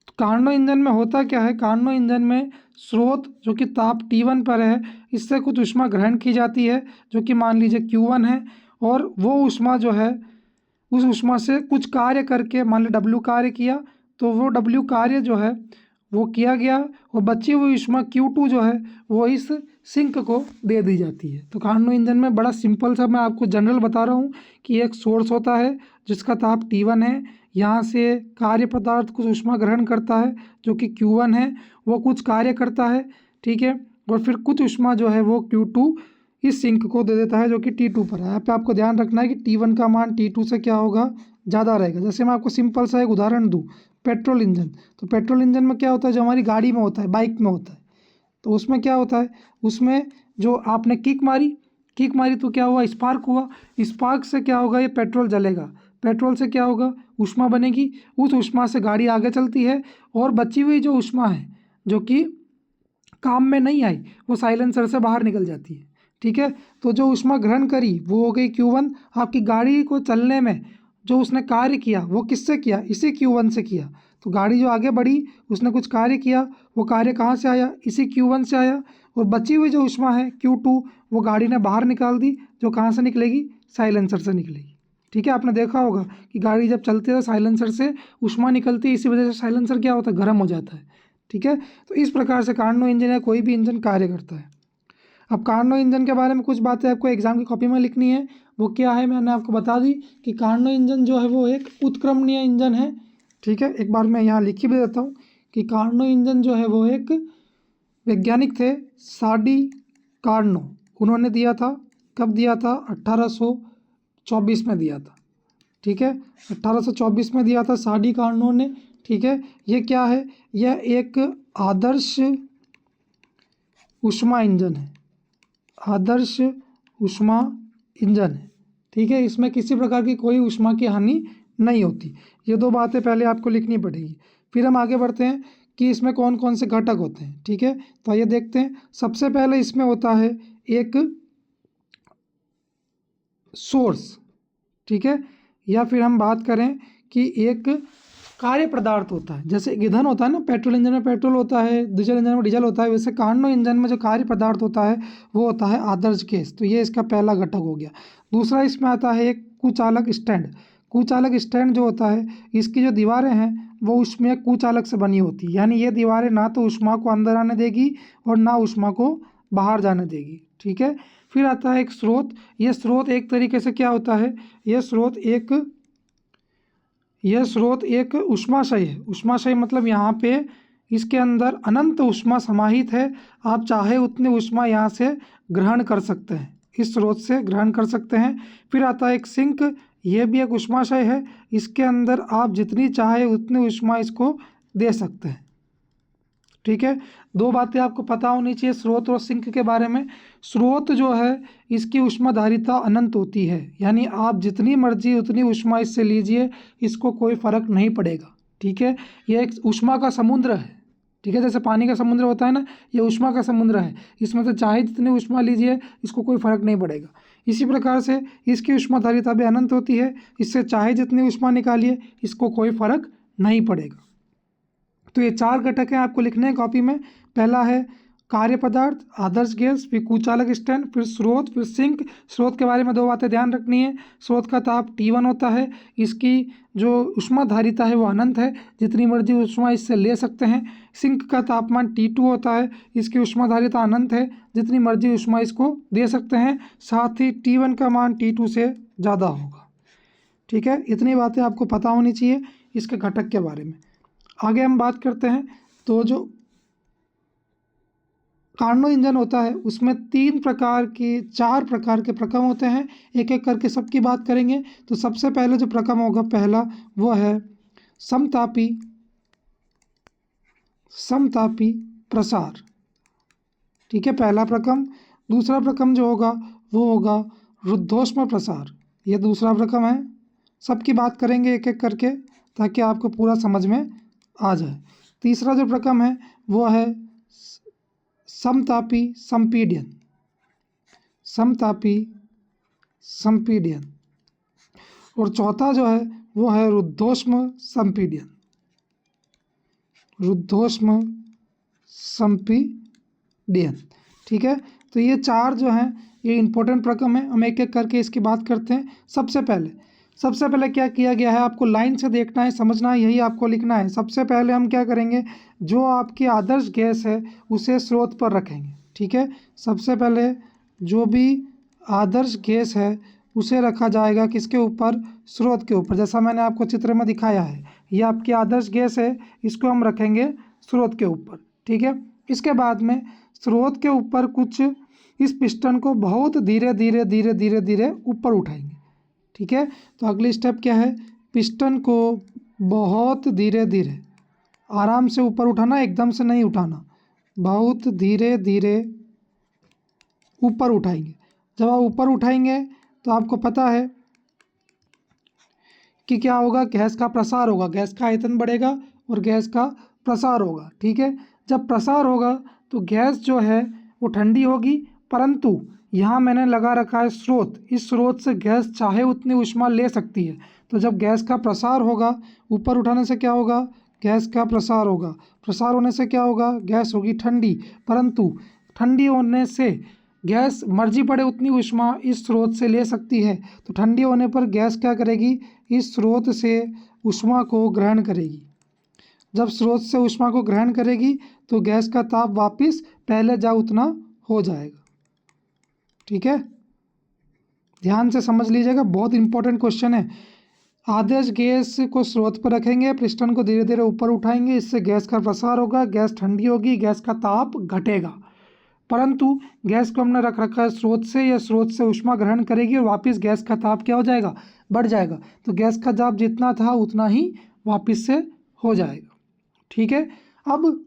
तो कार्नो इंजन में होता क्या है, कार्नो इंजन में स्रोत जो कि ताप T1 पर है, इससे कुछ ऊष्मा ग्रहण की जाती है जो कि मान लीजिए Q1 है। और वो ऊष्मा जो है उस ऊष्मा से कुछ कार्य करके मान लीजिए W कार्य किया, तो वो W कार्य जो है वो किया गया और बची हुई ऊष्मा Q2 जो है वो इस सिंक को दे दी जाती है। तो कार्नो इंजन में बड़ा सिंपल सा मैं आपको जनरल बता रहा हूँ कि एक सोर्स होता है जिसका ताप T1 है, यहाँ से कार्य पदार्थ कुछ ऊष्मा ग्रहण करता है जो कि Q1 है, वो कुछ कार्य करता है, ठीक है, और फिर कुछ ऊष्मा जो है वो Q2 इस सिंक को दे देता है जो कि T2 पर है। यहाँ पे आपको ध्यान रखना है कि T1 का मान T2 से क्या होगा, ज़्यादा रहेगा। जैसे मैं आपको सिंपल सा एक उदाहरण दूँ, पेट्रोल इंजन। तो पेट्रोल इंजन में क्या होता है, जो हमारी गाड़ी में होता है, बाइक में होता है, तो उसमें क्या होता है, उसमें जो आपने किक मारी तो क्या हुआ, स्पार्क हुआ। स्पार्क से क्या होगा, ये पेट्रोल जलेगा, पेट्रोल से क्या होगा, ऊष्मा बनेगी, उस ऊष्मा से गाड़ी आगे चलती है और बची हुई जो ऊष्मा है जो कि काम में नहीं आई वो साइलेंसर से बाहर निकल जाती है, ठीक है। तो जो ऊष्मा ग्रहण करी वो हो गई Q1। आपकी गाड़ी को चलने में जो उसने कार्य किया वो किससे किया, इसी Q1 से किया। तो गाड़ी जो आगे बढ़ी उसने कुछ कार्य किया, वो कार्य कहाँ से आया, इसी Q1 से आया। और बची हुई जो ऊष्मा है Q2 वो गाड़ी ने बाहर निकाल दी, जो कहाँ से निकलेगी, साइलेंसर से निकलेगी, ठीक है। आपने देखा होगा कि गाड़ी जब चलती है तो साइलेंसर से ऊष्मा निकलती है, इसी वजह से साइलेंसर क्या होता है, गर्म हो जाता है, ठीक है। तो इस प्रकार से कार्नो इंजन या कोई भी इंजन कार्य करता है। अब कार्नो इंजन के बारे में कुछ बातें आपको एग्जाम की कॉपी में लिखनी है। वो क्या है, मैंने आपको बता दी कि कार्नो इंजन जो है वो एक उत्क्रमणीय इंजन है, ठीक है। एक बार मैं यहाँ लिख ही भी देता हूँ कि कार्नो इंजन जो है वो एक वैज्ञानिक थे साडी कार्नो, उन्होंने दिया था, कब दिया था, 1824 में दिया था, ठीक है, 1824 में दिया था साडी कार्नो ने, ठीक है। ये क्या है, यह एक आदर्श ऊष्मा इंजन है, आदर्श ऊष्मा इंजन है, ठीक है। इसमें किसी प्रकार की कोई ऊष्मा की हानि नहीं होती। ये दो बातें पहले आपको लिखनी पड़ेगी। फिर हम आगे बढ़ते हैं कि इसमें कौन कौन से घटक होते हैं, ठीक है। तो आइए देखते हैं। सबसे पहले इसमें होता है एक सोर्स, ठीक है, या फिर हम बात करें कि एक कार्य पदार्थ होता है। जैसे ईंधन होता है ना, पेट्रोल इंजन में पेट्रोल होता है, डीजल इंजन में डीजल होता है, वैसे कार्नो इंजन में जो कार्य पदार्थ होता है वो होता है आदर्श गैस। तो ये इसका पहला घटक हो गया। दूसरा इसमें आता है एक कुचालक स्टैंड। कुचालक स्टैंड जो होता है, इसकी जो दीवारें हैं वो उसमें कुचालक से बनी होती है, यानी ये दीवारें ना तो ऊष्मा को अंदर आने देगी और ना ऊष्मा को बाहर जाने देगी, ठीक है। फिर आता है एक स्रोत। ये स्रोत एक तरीके से क्या होता है, यह स्रोत एक ऊष्माशय है। ऊष्माशय मतलब यहाँ पे इसके अंदर अनंत ऊष्मा समाहित है, आप चाहे उतनी ऊष्मा यहाँ से ग्रहण कर सकते हैं, इस स्रोत से ग्रहण कर सकते हैं। फिर आता है एक सिंक, ये भी एक ऊष्माशय है, इसके अंदर आप जितनी चाहे उतनी ऊष्मा इसको दे सकते हैं, ठीक है। दो बातें आपको पता होनी चाहिए स्रोत और सिंक के बारे में। स्रोत जो है इसकी ऊष्माधारिता अनंत होती है, यानी आप जितनी मर्जी उतनी ऊष्मा इससे लीजिए, इसको कोई फर्क नहीं पड़ेगा, ठीक है। यह एक ऊष्मा का समुद्र है, ठीक है, जैसे पानी का समुद्र होता है ना, ये ऊष्मा का समुद्र है, इसमें से चाहे जितनी ऊष्मा लीजिए इसको कोई फर्क नहीं पड़ेगा। इसी प्रकार से इसकी ऊष्माधारिता भी अनंत होती है, इससे चाहे जितनी ऊष्मा निकालिए इसको कोई फर्क नहीं पड़ेगा। तो ये चार घटक हैं, आपको लिखने हैं कॉपी में। पहला है कार्य पदार्थ, आदर्श गैस, फिर कुचालक स्टैंड, फिर स्रोत, फिर सिंक। स्रोत के बारे में दो बातें ध्यान रखनी है। स्रोत का ताप T1 होता है, इसकी जो ऊष्माधारिता है वो अनंत है, जितनी मर्जी ऊष्मा इससे ले सकते हैं। सिंक का तापमान T2 होता है, इसकी ऊष्माधारिता अनंत है, जितनी मर्जी ऊष्मा इसको दे सकते हैं, साथ ही T1 का मान T2 से ज़्यादा होगा, ठीक है। इतनी बातें आपको पता होनी चाहिए इसके घटक के बारे में। आगे हम बात करते हैं। तो जो कार्नो इंजन होता है उसमें चार प्रकार के प्रक्रम होते हैं, एक एक करके सबकी बात करेंगे। तो सबसे पहले जो प्रक्रम होगा पहला वो है समतापी प्रसार, ठीक है, पहला प्रक्रम। दूसरा प्रक्रम जो होगा वो होगा रुद्धोष्म प्रसार, ये दूसरा प्रक्रम है। सबकी बात करेंगे एक एक करके ताकि आपको पूरा समझ में आ जाए। तीसरा जो प्रक्रम है वो है समतापी संपीडन, और चौथा जो है वो है रुद्धोष्म संपीडन, ठीक है। तो ये चार जो हैं ये इंपॉर्टेंट प्रक्रम है, हम एक एक करके इसकी बात करते हैं। सबसे पहले सबसे पहले क्या किया गया है, आपको लाइन से देखना है, समझना है, यही आपको लिखना है। सबसे पहले हम क्या करेंगे, जो आपकी आदर्श गैस है उसे स्रोत पर रखेंगे। ठीक है, सबसे पहले जो भी आदर्श गैस है उसे रखा जाएगा किसके ऊपर, स्रोत के ऊपर। जैसा मैंने आपको चित्र में दिखाया है, ये आपकी आदर्श गैस है, इसको हम रखेंगे स्रोत के ऊपर। ठीक है, इसके बाद में स्रोत के ऊपर कुछ इस पिस्टन को बहुत धीरे धीरे धीरे धीरे धीरे ऊपर उठाएंगे। ठीक है, तो अगली स्टेप क्या है, पिस्टन को बहुत धीरे धीरे आराम से ऊपर उठाना, एकदम से नहीं उठाना, बहुत धीरे धीरे ऊपर उठाएंगे। जब आप ऊपर उठाएंगे तो आपको पता है कि क्या होगा, गैस का प्रसार होगा, गैस का आयतन बढ़ेगा और गैस का प्रसार होगा। ठीक है, जब प्रसार होगा तो गैस जो है वो ठंडी होगी, परंतु यहाँ मैंने लगा रखा है स्रोत, इस स्रोत से गैस चाहे उतनी ऊष्मा ले सकती है। तो जब गैस का प्रसार होगा, ऊपर उठाने से क्या होगा, गैस का प्रसार होगा, प्रसार होने से क्या होगा, गैस होगी ठंडी, परंतु ठंडी होने से गैस मर्जी पड़े उतनी ऊष्मा इस स्रोत से ले सकती है। तो ठंडी होने पर गैस क्या करेगी, इस स्रोत से ऊष्मा को ग्रहण करेगी। जब स्रोत से ऊष्मा को ग्रहण करेगी तो गैस का ताप वापस पहले जा उतना हो जाएगा। ठीक है, ध्यान से समझ लीजिएगा, बहुत इंपॉर्टेंट क्वेश्चन है। आदर्श गैस को स्रोत पर रखेंगे, पिस्टन को धीरे धीरे ऊपर उठाएंगे, इससे गैस का प्रसार होगा, गैस ठंडी होगी, गैस का ताप घटेगा। परंतु गैस को हमने रख रखा है स्रोत से, या स्रोत से ऊष्मा ग्रहण करेगी और वापस गैस का ताप क्या हो जाएगा, बढ़ जाएगा। तो गैस का ताप जितना था उतना ही वापस से हो जाएगा। ठीक है, अब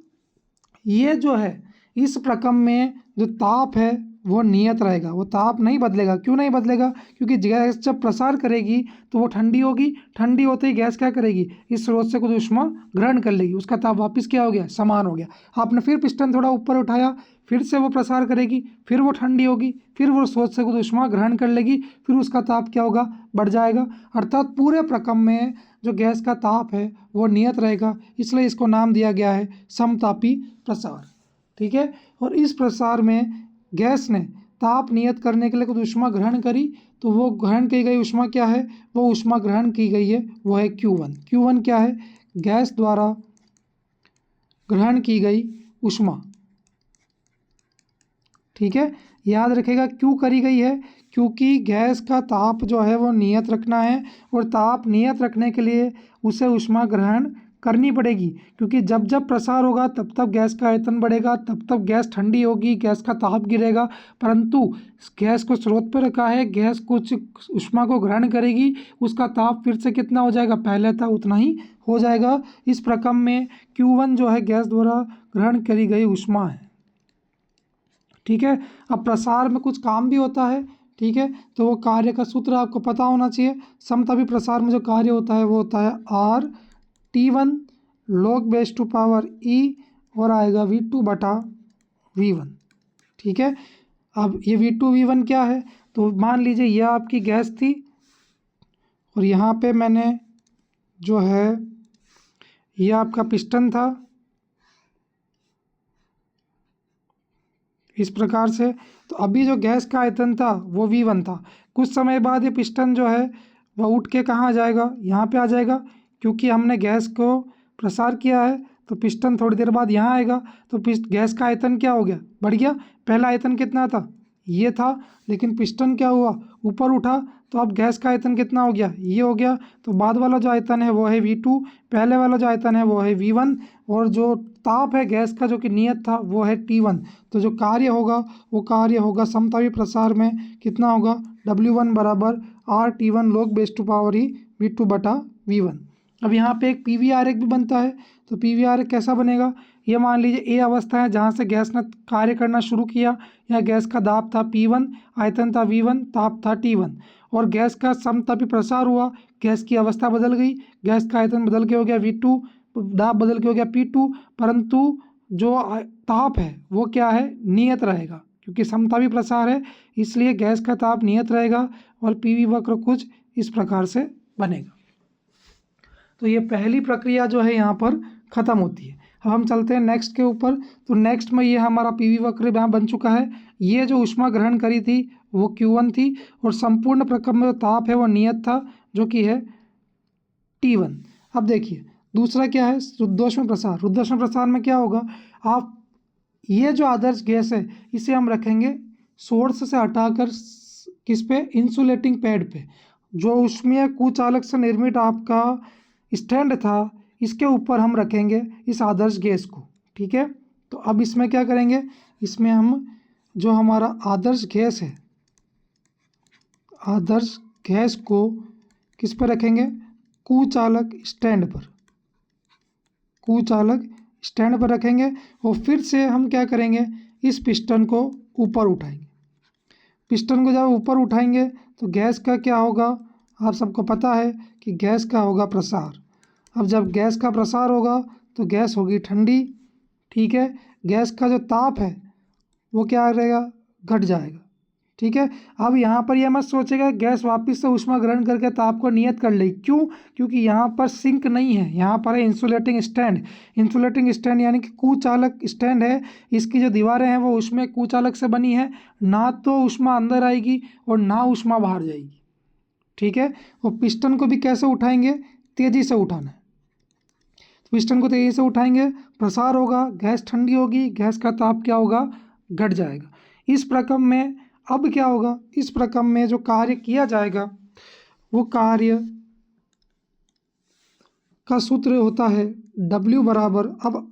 ये जो है इस प्रक्रम में जो ताप है वो नियत रहेगा, वो ताप नहीं बदलेगा। क्यों नहीं बदलेगा, क्योंकि गैस जब प्रसार करेगी तो वो ठंडी होगी, ठंडी होते ही गैस क्या करेगी, इस स्रोत से कुछ ऊष्मा ग्रहण कर लेगी, उसका ताप वापस क्या हो गया, समान हो गया। आपने फिर पिस्टन थोड़ा ऊपर उठाया, फिर से वो प्रसार करेगी, फिर वो ठंडी होगी, फिर वो स्रोत से कुछ ऊष्मा ग्रहण कर लेगी, फिर उसका ताप क्या होगा, बढ़ जाएगा। अर्थात पूरे प्रक्रम में जो गैस का ताप है वो नियत रहेगा, इसलिए इसको नाम दिया गया है समतापी प्रसार। ठीक है, और इस प्रसार में गैस ने ताप नियत करने के लिए कुछ ऊष्मा ग्रहण करी, तो वो ग्रहण की गई ऊष्मा क्या है, वो ऊष्मा ग्रहण की गई है वो है Q1। Q1 क्या है, गैस द्वारा ग्रहण की गई ऊष्मा। ठीक है, याद रखेगा क्यों करी गई है, क्योंकि गैस का ताप जो है वो नियत रखना है, और ताप नियत रखने के लिए उसे ऊष्मा ग्रहण करनी पड़ेगी, क्योंकि जब जब प्रसार होगा तब तब गैस का आयतन बढ़ेगा, तब तब गैस ठंडी होगी, गैस का ताप गिरेगा। परंतु गैस को स्रोत पर रखा है, गैस कुछ ऊष्मा को ग्रहण करेगी, उसका ताप फिर से कितना हो जाएगा, पहले था उतना ही हो जाएगा। इस प्रक्रम में Q1 जो है गैस द्वारा ग्रहण करी गई ऊष्मा है। ठीक है, अब प्रसार में कुछ काम भी होता है। ठीक है, तो वो कार्य का सूत्र आपको पता होना चाहिए। समतापी प्रसार में जो कार्य होता है वो होता है RT1 log base to power E और आएगा V2 बटा V1। ठीक है, अब ये V2 V1 क्या है, तो मान लीजिए यह आपकी गैस थी और यहाँ पे मैंने जो है ये आपका पिस्टन था इस प्रकार से। तो अभी जो गैस का आयतन था वो V1 था। कुछ समय बाद ये पिस्टन जो है वह उठ के कहाँ आ जाएगा, यहाँ पे आ जाएगा, क्योंकि हमने गैस को प्रसार किया है। तो पिस्टन थोड़ी देर बाद यहाँ आएगा, तो गैस का आयतन क्या हो गया, बढ़ गया। पहला आयतन कितना था, ये था, लेकिन पिस्टन क्या हुआ, ऊपर उठा, तो अब गैस का आयतन कितना हो गया, ये हो गया। तो बाद वाला जो आयतन है वो है V2, पहले वाला जो आयतन है वो है V1, और जो ताप है गैस का जो कि नियत था वो है T1। तो जो कार्य होगा वो कार्य होगा समतापी प्रसार में कितना होगा, W1 बराबर RT1 log base to power E V2 बटा V1। अब यहाँ पे एक PV आरेख भी बनता है। तो PV आरेख कैसा बनेगा, ये मान लीजिए A अवस्था है जहाँ से गैस ने कार्य करना शुरू किया। यह गैस का दाब था P1, आयतन था V1, ताप था T1, और गैस का समतापी प्रसार हुआ, गैस की अवस्था बदल गई, गैस का आयतन बदल के हो गया V2, दाब बदल के हो गया P2, परंतु जो ताप है वो क्या है, नियत रहेगा, क्योंकि समतापी प्रसार है इसलिए गैस का ताप नियत रहेगा, और PV वक्र कुछ इस प्रकार से बनेगा। तो ये पहली प्रक्रिया जो है यहाँ पर ख़त्म होती है। अब हम चलते हैं नेक्स्ट के ऊपर। तो नेक्स्ट में ये हमारा PV वक्र यहाँ बन चुका है। ये जो ऊष्मा ग्रहण करी थी वो Q1 थी, और संपूर्ण प्रक्रम में जो ताप है वो नियत था, जो कि है T1। अब देखिए दूसरा क्या है, रुद्धोष्म प्रसार। रुद्धोष्म प्रसार में क्या होगा, आप ये जो आदर्श गैस है इसे हम रखेंगे सोर्स से हटाकर किस पे, इंसुलेटिंग पैड पे, जो ऊष्मीय कुचालक से निर्मित आपका स्टैंड था इसके ऊपर हम रखेंगे इस आदर्श गैस को। ठीक है, तो अब इसमें क्या करेंगे, इसमें हम जो हमारा आदर्श गैस है, आदर्श गैस को किस पर रखेंगे, कुचालक स्टैंड पर, कुचालक स्टैंड पर रखेंगे। और फिर से हम क्या करेंगे, इस पिस्टन को ऊपर उठाएंगे। पिस्टन को जब ऊपर उठाएंगे तो गैस का क्या होगा, आप सबको पता है कि गैस का होगा प्रसार। अब जब गैस का प्रसार होगा तो गैस होगी ठंडी। ठीक है, गैस का जो ताप है वो क्या रहेगा, घट जाएगा। ठीक है, अब यहाँ पर यह मत सोचेगा गैस वापस से ऊष्मा ग्रहण करके ताप को नियत कर लेगी। क्यों, क्योंकि यहाँ पर सिंक नहीं है, यहाँ पर है इंसुलेटिंग स्टैंड। इंसुलेटिंग स्टैंड यानी कि कुचालक स्टैंड है, इसकी जो दीवारें हैं वो ऊष्मीय कुचालक से बनी है, ना तो ऊष्मा अंदर आएगी और ना ऊष्मा बाहर जाएगी। ठीक है, वो पिस्टन को भी कैसे उठाएंगे, तेज़ी से उठाना है। पिस्टन को तेज़ी से उठाएंगे, प्रसार होगा, गैस ठंडी होगी, गैस का ताप क्या होगा, घट जाएगा। इस प्रक्रम में अब क्या होगा, इस प्रक्रम में जो कार्य किया जाएगा वो कार्य का सूत्र होता है W बराबर, अब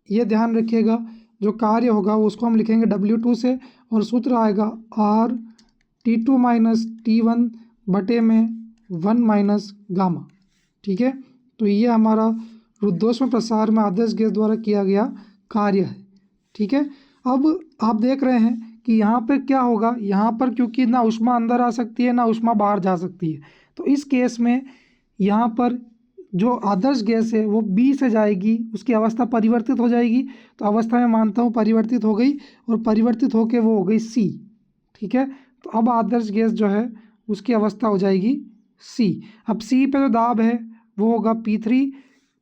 ये ध्यान रखिएगा जो कार्य होगा उसको हम लिखेंगे W2 से, और सूत्र आएगा R(T2 - T1) बटे में 1 माइनस गामा। ठीक है, तो ये हमारा रुद्धोष्म प्रसार में आदर्श गैस द्वारा किया गया कार्य है। ठीक है, अब आप देख रहे हैं कि यहाँ पर क्या होगा, यहाँ पर क्योंकि ना ऊष्मा अंदर आ सकती है ना ऊष्मा बाहर जा सकती है, तो इस केस में यहाँ पर जो आदर्श गैस है वो B से जाएगी, उसकी अवस्था परिवर्तित हो जाएगी। तो अवस्था मैं मानता हूँ परिवर्तित हो गई, और परिवर्तित होकर वो हो गई C। ठीक है, तो अब आदर्श गैस जो है उसकी अवस्था हो जाएगी C। अब C पे जो दाब है वो होगा P3,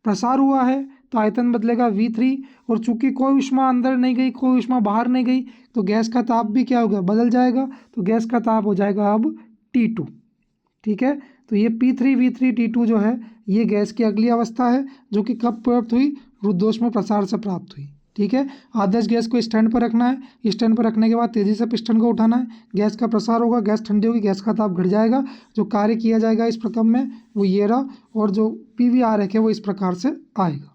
प्रसार हुआ है तो आयतन बदलेगा V3, और चूंकि कोई ऊष्मा अंदर नहीं गई, कोई ऊष्मा बाहर नहीं गई, तो गैस का ताप भी क्या होगा, बदल जाएगा। तो गैस का ताप हो जाएगा अब T2। ठीक है, तो ये P3 V3 T2 जो है ये गैस की अगली अवस्था है, जो कि कब प्राप्त हुई, रुद्धोष्म प्रसार से प्राप्त हुई। ठीक है, आदर्श गैस को स्टैंड पर रखना है, स्टैंड पर रखने के बाद तेज़ी से पिस्टन को उठाना है, गैस का प्रसार होगा, गैस ठंडी होगी, गैस का ताप घट जाएगा। जो कार्य किया जाएगा इस प्रक्रम में वो ये रहा, और जो PV आरेख है वो इस प्रकार से आएगा।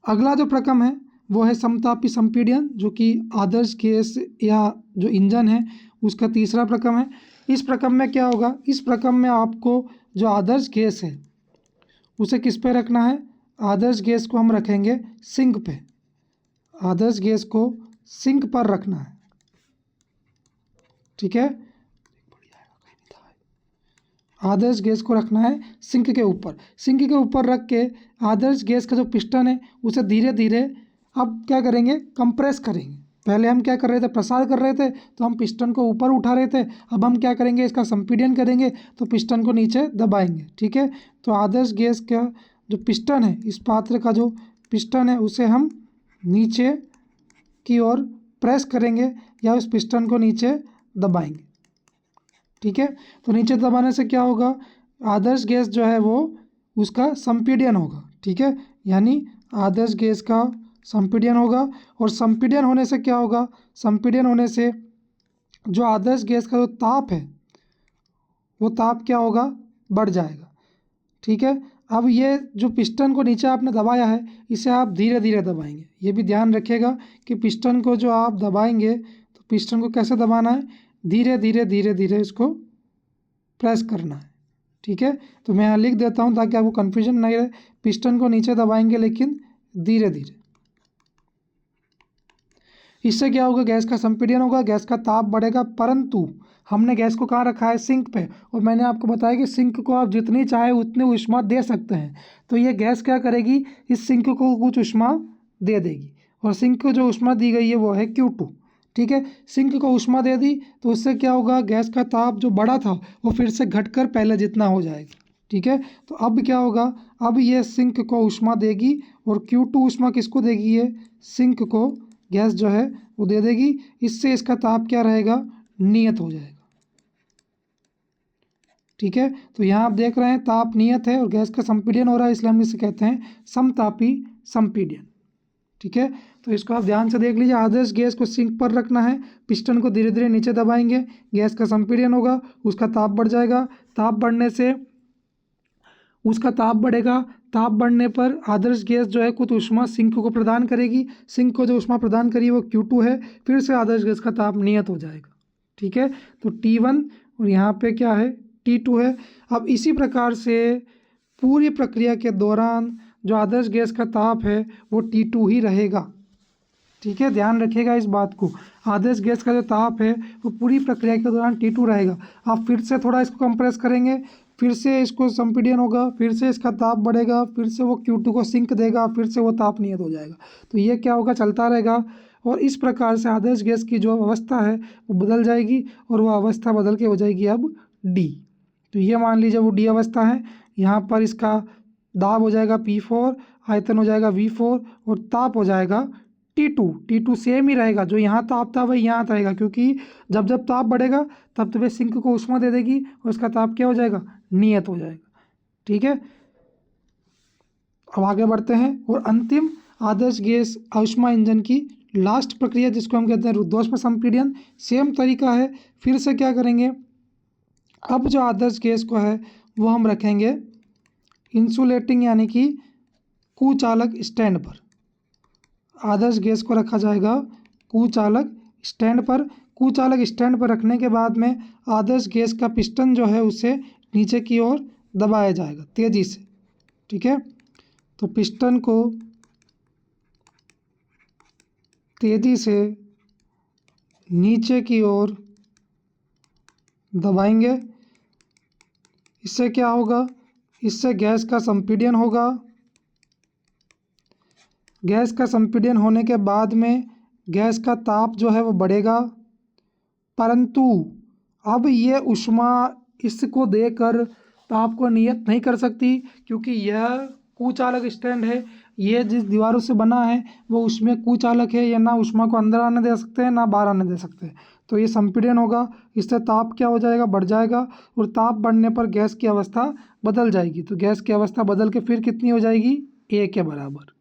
अगला जो प्रक्रम है वो है समतापी संपीड़न, जो कि आदर्श गैस या जो इंजन है उसका तीसरा प्रक्रम है। इस प्रक्रम में क्या होगा, इस प्रक्रम में आपको जो आदर्श गैस है उसे किस पे रखना है, आदर्श गैस को हम रखेंगे सिंक पे, आदर्श गैस को सिंक पर रखना है। ठीक है, आदर्श गैस को रखना है सिंक के ऊपर। सिंक के ऊपर रख के आदर्श गैस का जो पिस्टन है उसे धीरे धीरे अब क्या करेंगे, कंप्रेस करेंगे। पहले हम क्या कर रहे थे, प्रसार कर रहे थे, तो हम पिस्टन को ऊपर उठा रहे थे। अब हम क्या करेंगे, इसका संपीड़न करेंगे, तो पिस्टन को नीचे दबाएंगे। ठीक है, तो आदर्श गैस का जो पिस्टन है, इस पात्र का जो पिस्टन है उसे हम नीचे की ओर प्रेस करेंगे या उस पिस्टन को नीचे दबाएंगे। ठीक है, तो नीचे दबाने से क्या होगा, आदर्श गैस जो है वो उसका संपीड़न होगा। ठीक है, यानी आदर्श गैस का संपीड़न होगा, और संपीड़न होने से क्या होगा, संपीड़न होने से जो आदर्श गैस का जो ताप है वो ताप क्या होगा, बढ़ जाएगा। ठीक है, अब ये जो पिस्टन को नीचे आपने दबाया है इसे आप धीरे धीरे दबाएंगे। ये भी ध्यान रखिएगा कि पिस्टन को जो आप दबाएंगे तो पिस्टन को कैसे दबाना है, धीरे धीरे धीरे धीरे इसको प्रेस करना है। ठीक है, तो मैं यहाँ लिख देता हूँ ताकि आपको कन्फ्यूजन नहीं रहे। पिस्टन को नीचे दबाएंगे लेकिन धीरे धीरे। इससे क्या होगा, गैस का संपीड़न होगा, गैस का ताप बढ़ेगा। परंतु हमने गैस को कहाँ रखा है, सिंक पे, और मैंने आपको बताया कि सिंक को आप जितनी चाहे उतनी ऊष्मा दे सकते हैं। तो ये गैस क्या करेगी, इस सिंक को कुछ ऊष्मा दे देगी, और सिंक को जो ऊष्मा दी गई है वो है Q2। ठीक है, सिंक को ऊष्मा दे दी तो उससे क्या होगा, गैस का ताप जो बढ़ा था वो फिर से घटकर पहले जितना हो जाएगा। ठीक है, तो अब क्या होगा, अब ये सिंक को ऊष्मा देगी, और Q2 ऊष्मा किसको देगी, ये सिंक को गैस जो है वो दे देगी। इससे इसका ताप क्या रहेगा, नियत हो जाएगा। ठीक है। तो यहाँ आप देख रहे हैं ताप नियत है और गैस का संपीड़न हो रहा है, इसलिए हम इसे कहते हैं समतापी संपीड़न। ठीक है, तो इसको आप ध्यान से देख लीजिए। आदर्श गैस को सिंक पर रखना है, पिस्टन को धीरे धीरे नीचे दबाएंगे, गैस का संपीड़न होगा, उसका ताप बढ़ जाएगा। ताप बढ़ने से उसका ताप बढ़ेगा, ताप बढ़ने पर आदर्श गैस जो है कुछ ऊष्मा सिंक को प्रदान करेगी, सिंक को जो ऊष्मा प्रदान करी वो Q2 है, फिर से आदर्श गैस का ताप नियत हो जाएगा। ठीक है, तो T1 और यहाँ पे क्या है T2 है। अब इसी प्रकार से पूरी प्रक्रिया के दौरान जो आदर्श गैस का ताप है वो T2 ही रहेगा। ठीक है, ध्यान रखिएगा इस बात को। आदर्श गैस का जो ताप है वो पूरी प्रक्रिया के दौरान T2 रहेगा। आप फिर से थोड़ा इसको कंप्रेस करेंगे, फिर से इसको संपीड़न होगा, फिर से इसका ताप बढ़ेगा, फिर से वो Q2 को सिंक देगा, फिर से वो ताप नियत हो जाएगा। तो ये क्या होगा, चलता रहेगा और इस प्रकार से आदर्श गैस की जो अवस्था है वो बदल जाएगी और वो अवस्था बदल के हो जाएगी अब D। तो ये मान लीजिए वो D अवस्था है। यहाँ पर इसका दाब हो जाएगा P4, आयतन हो जाएगा V4 और ताप हो जाएगा T2। T2 सेम ही रहेगा, जो यहाँ ताप था वही यहाँ रहेगा, क्योंकि जब जब ताप बढ़ेगा तब वह सिंक को ऊष्मा दे देगी और उसका ताप क्या हो जाएगा, नियत हो जाएगा। ठीक है, अब आगे बढ़ते हैं और अंतिम आदर्श गैस ऊष्मा इंजन की लास्ट प्रक्रिया जिसको हम कहते हैं रुद्धोष्मा संपीड़न। सेम तरीका है, फिर से क्या करेंगे, अब जो आदर्श गैस को है वो हम रखेंगे इंसुलेटिंग यानी कि कुचालक स्टैंड पर। आदर्श गैस को रखा जाएगा कुचालक स्टैंड पर। कुचालक स्टैंड पर रखने के बाद में आदर्श गैस का पिस्टन जो है उसे नीचे की ओर दबाया जाएगा तेज़ी से। ठीक है, तो पिस्टन को तेज़ी से नीचे की ओर दबाएंगे। इससे क्या होगा, इससे गैस का संपीड़न होगा। गैस का संपीड़न होने के बाद में गैस का ताप जो है वो बढ़ेगा, परंतु अब ये ऊष्मा इसको देकर ताप को नियत नहीं कर सकती, क्योंकि यह कुचालक स्टैंड है। ये जिस दीवारों से बना है वो उसमें कुचालक है, ये ना ऊष्मा को अंदर आने दे सकते हैं ना बाहर आने दे सकते हैं। तो ये संपीड़न होगा, इससे ताप क्या हो जाएगा, बढ़ जाएगा और ताप बढ़ने पर गैस की अवस्था बदल जाएगी। तो गैस की अवस्था बदल के फिर कितनी हो जाएगी, A के बराबर।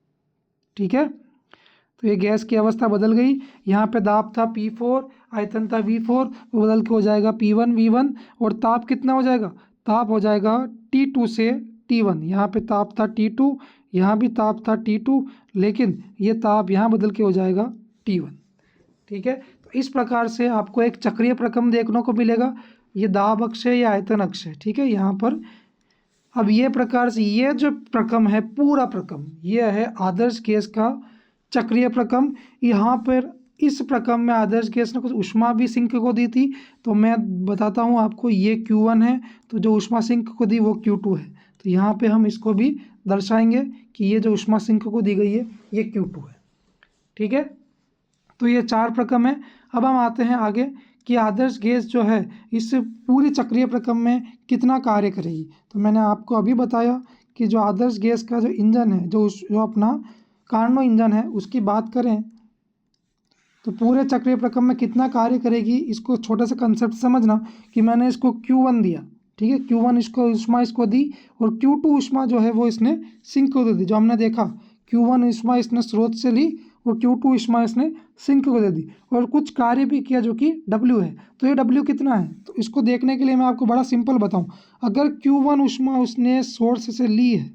ठीक है, तो ये गैस की अवस्था बदल गई। यहाँ पे दाब था P4, आयतन था V4, वो बदल के हो जाएगा P1 V1 और ताप कितना हो जाएगा, ताप हो जाएगा T2 से T1। यहाँ पे ताप था T2, यहाँ भी ताप था T2, लेकिन ये ताप यहाँ बदल के हो जाएगा T1। ठीक है, तो इस प्रकार से आपको एक चक्रीय प्रक्रम देखने को मिलेगा। ये दाब अक्ष है, ये आयतन अक्ष है। ठीक है, यहाँ पर अब ये प्रकार से ये जो प्रक्रम है, पूरा प्रक्रम ये है आदर्श गैस का चक्रीय प्रक्रम। यहाँ पर इस प्रक्रम में आदर्श गैस ने कुछ ऊष्मा भी सिंक को दी थी, तो मैं बताता हूँ आपको, ये Q1 है, तो जो ऊष्मा सिंक को दी वो Q2 है। तो यहाँ पे हम इसको भी दर्शाएंगे कि ये जो ऊष्मा सिंक को दी गई है ये Q2 है। ठीक है, तो ये 4 प्रक्रम है। अब हम आते हैं आगे कि आदर्श गैस जो है इस पूरी चक्रीय प्रक्रम में कितना कार्य करेगी। तो मैंने आपको अभी बताया कि जो आदर्श गैस का जो इंजन है, जो अपना कार्नो इंजन है, उसकी बात करें तो पूरे चक्रीय प्रक्रम में कितना कार्य करेगी, इसको छोटे से कंसेप्ट समझना कि मैंने इसको Q1 दिया। ठीक है, Q1 इसको ऊष्मा इसको दी और Q2 ऊष्मा जो है वो इसने सिंक को दे दी। जो हमने देखा Q1 ऊष्मा इसने स्रोत से ली और Q2 ऊष्मा इसने सिंक को दे दी और कुछ कार्य भी किया जो कि W है। तो ये W कितना है, तो इसको देखने के लिए मैं आपको बड़ा सिंपल बताऊं। अगर Q1 ऊष्मा उसने सोर्स से ली है,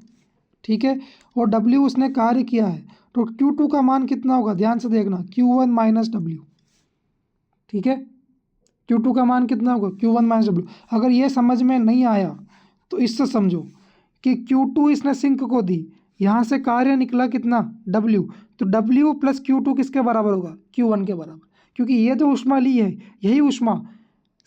ठीक है, और W उसने कार्य किया है, तो Q2 का मान कितना होगा, ध्यान से देखना, Q1 माइनस W। ठीक है, Q2 का मान कितना होगा, Q1 माइनस W। अगर ये समझ में नहीं आया तो इससे समझो कि Q2 इसने सिंक को दी, यहाँ से कार्य निकला कितना, W, तो W प्लस Q2 किसके बराबर होगा, Q1 के बराबर, क्योंकि ये जो ऊष्मा ली है यही ऊष्मा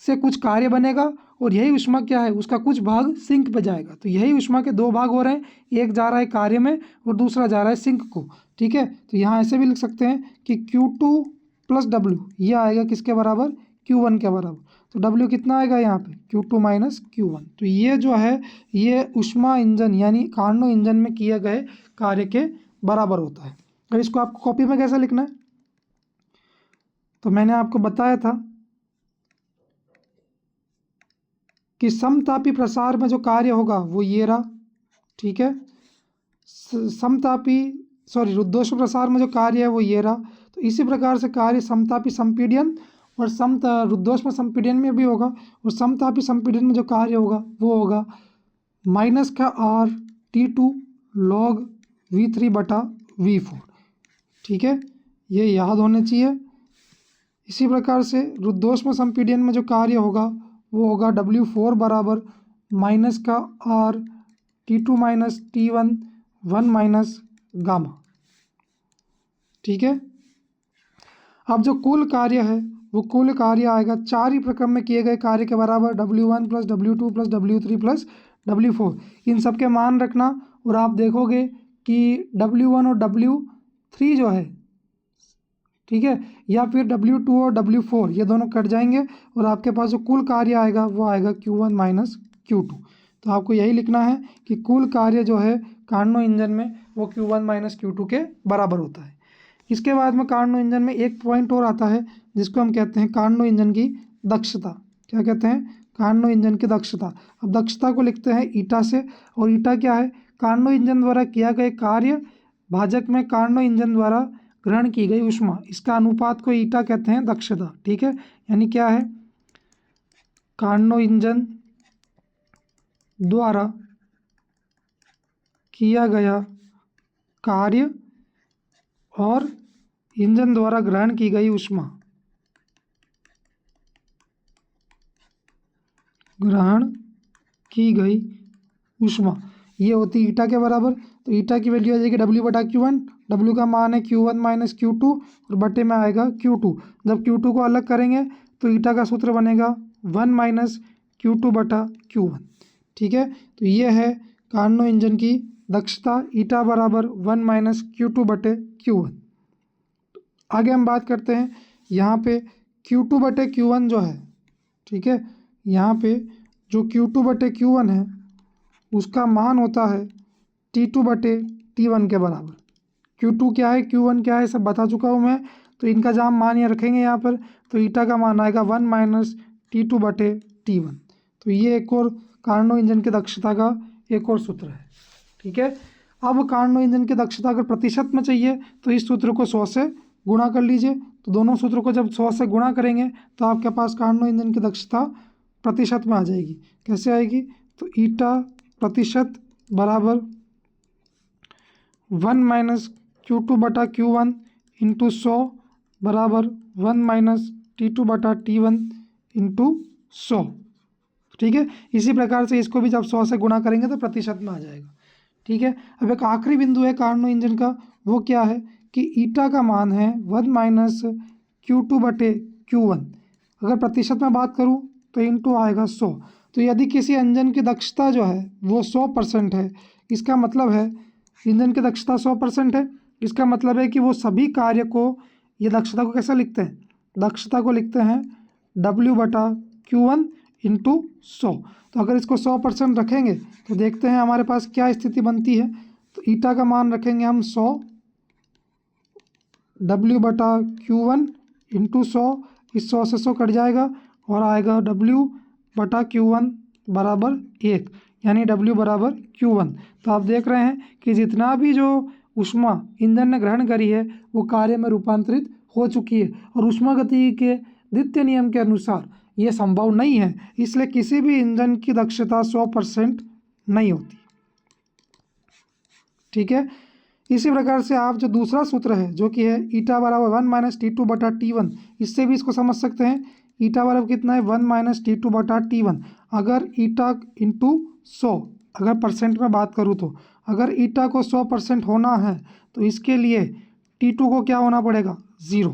से कुछ कार्य बनेगा और यही ऊष्मा क्या है, उसका कुछ भाग सिंक पे जाएगा। तो यही ऊष्मा के 2 भाग हो रहे हैं, एक जा रहा है कार्य में और दूसरा जा रहा है सिंक को। ठीक है, तो यहाँ ऐसे भी लिख सकते हैं कि Q2 प्लस W ये आएगा किसके बराबर, Q1 के बराबर। तो W कितना आएगा यहाँ पे, Q2 माइनस Q1। तो ये जो है ये ऊष्मा इंजन यानी कार्नो इंजन में किए गए कार्य के बराबर होता है। अब इसको आपको कॉपी में कैसे लिखना है, तो मैंने आपको बताया था कि समतापी प्रसार में जो कार्य होगा वो ये रहा, ठीक है। रुद्धोष्म प्रसार में जो कार्य है वो ये रहा। तो इसी प्रकार से कार्य समतापी संपीड़न और रुद्धोष्म संपीड़न में भी होगा, और समतापी संपीड़न में जो कार्य होगा वो होगा माइनस का R T2 log V3/V4, ठीक है, ये याद होने चाहिए। इसी प्रकार से रुद्धोष्म संपीड़न में जो कार्य होगा वो होगा W4 बराबर माइनस का R T2 minus T1 1 minus gamma, ठीक है। अब जो कुल कार्य है वो कुल कार्य आएगा 4 ही प्रक्रम में किए गए कार्य के बराबर W1 plus W2 plus W3 plus W4। इन सब के मान रखना, और आप देखोगे कि W1 और W3 जो है, ठीक है, या फिर W2 और W4 ये दोनों कट जाएंगे, और आपके पास जो कुल कार्य आएगा वो आएगा Q1 माइनस Q2। तो आपको यही लिखना है कि कुल कार्य जो है कार्नो इंजन में वो Q1 माइनस Q2 के बराबर होता है। इसके बाद में कार्नो इंजन में एक पॉइंट और आता है जिसको हम कहते हैं कार्नो इंजन की दक्षता। क्या कहते हैं? कार्नो इंजन की दक्षता। अब दक्षता को लिखते हैं ईटा से, और ईटा क्या है? कार्नो इंजन द्वारा किया गया कार्य भाजक में कार्नो इंजन द्वारा ग्रहण की गई ऊष्मा, इसका अनुपात को ईटा कहते हैं दक्षता, ठीक है। यानी क्या है? कार्नो इंजन द्वारा किया गया कार्य और इंजन द्वारा ग्रहण की गई ऊष्मा, ये होती ईटा के बराबर। तो ईटा की वैल्यू आ जाएगी W/Q1। W का मान है Q1 माइनस Q2 और बटे में आएगा Q2। जब Q2 को अलग करेंगे तो ईटा का सूत्र बनेगा 1 माइनस Q2/Q1, ठीक है। तो ये है कार्नो इंजन की दक्षता, ईटा बराबर 1 माइनस Q2/Q1। आगे हम बात करते हैं यहाँ पे Q2/Q1 जो है, ठीक है, यहाँ पे जो Q2/Q1 है उसका मान होता है T2/T1 के बराबर। Q2 क्या है, Q1 क्या है, सब बता चुका हूँ मैं। तो इनका जहाँ मान ये रखेंगे यहाँ पर, तो ईटा का मान आएगा 1 माइनस T2/T1। तो ये एक और कार्नो इंजन की दक्षता का एक और सूत्र है, ठीक है। अब कार्नो इंजन की दक्षता अगर प्रतिशत में चाहिए तो इस सूत्र को 100 से गुणा कर लीजिए। तो दोनों सूत्रों को जब 100 से गुणा करेंगे तो आपके पास कार्नो इंजन की दक्षता प्रतिशत में आ जाएगी। कैसे आएगी? तो ईटा प्रतिशत बराबर 1 माइनस Q2/Q1 इंटू 100 बराबर 1 माइनस T2/T1 इंटू 100, ठीक है। इसी प्रकार से इसको भी जब 100 से गुणा करेंगे तो प्रतिशत में आ जाएगा, ठीक है। अब एक आखिरी बिंदु है कार्नो इंजन का, वो क्या है कि ईटा का मान है 1 माइनस Q2/Q1। अगर प्रतिशत में बात करूँ तो इंटू आएगा 100। तो यदि किसी इंजन की दक्षता जो है वो 100% है, इसका मतलब है इंजन की दक्षता 100% है, इसका मतलब है कि वो सभी कार्य को, ये दक्षता को कैसे लिखते हैं? दक्षता को लिखते हैं W/Q1 इंटू 100। तो अगर इसको 100% रखेंगे तो देखते हैं हमारे पास क्या स्थिति बनती है। तो ईटा का मान रखेंगे हम 100, W/Q1 इंटू 100, इस 100 से 100 कट जाएगा और आएगा W/Q1 बराबर 1, यानी W बराबर Q1। तो आप देख रहे हैं कि जितना भी जो ऊष्मा इंजन ने ग्रहण करी है वो कार्य में रूपांतरित हो चुकी है, और ऊष्मागतिकी के द्वितीय नियम के अनुसार ये संभव नहीं है, इसलिए किसी भी इंजन की दक्षता 100% नहीं होती, ठीक है। इसी प्रकार से आप जो दूसरा सूत्र है जो कि है ईटा बराबर 1 माइनस T2/T1, इससे भी इसको समझ सकते हैं। ईटा बराबर कितना है? 1 माइनस T2/T1। अगर ईटा इंटू 100, अगर परसेंट में बात करूँ तो अगर ईटा को 100% होना है तो इसके लिए T2 को क्या होना पड़ेगा? 0।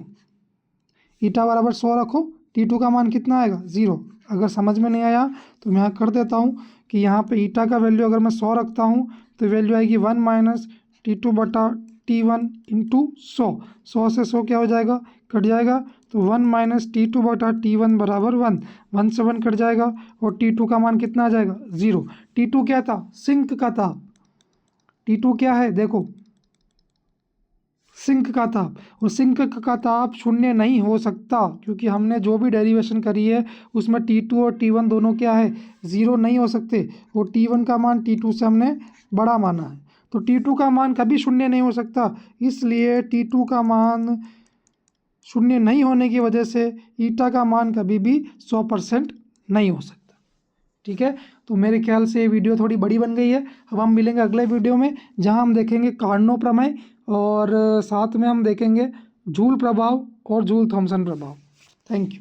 ईटा बराबर 100 रखो, T2 का मान कितना आएगा? 0। अगर समझ में नहीं आया तो मैं यहाँ कर देता हूँ कि यहाँ पे ईटा का वैल्यू अगर मैं 100 रखता हूँ तो वैल्यू आएगी 1 माइनस T2/T1 इंटू 100। 100 से 100 क्या हो जाएगा? कट जाएगा। तो 1 माइनस T2/T1 बराबर 1, 1 से 1 कट जाएगा और T2 का मान कितना आ जाएगा? 0। T2 क्या था? सिंक का था। T2 क्या है? देखो सिंक का ताप, और सिंक का ताप शून्य नहीं हो सकता, क्योंकि हमने जो भी डेरिवेशन करी है उसमें T2 और T1 दोनों क्या है, ज़ीरो नहीं हो सकते, और T1 का मान T2 से हमने बड़ा माना है, तो T2 का मान कभी शून्य नहीं हो सकता। इसलिए T2 का मान शून्य नहीं होने की वजह से ईटा का मान कभी भी 100% नहीं हो सकता। ठीक है, तो मेरे ख्याल से ये वीडियो थोड़ी बड़ी बन गई है। अब हम मिलेंगे अगले वीडियो में, जहां हम देखेंगे कार्नो प्रमेय और साथ में हम देखेंगे जूल प्रभाव और जूल थॉमसन प्रभाव। Thank you.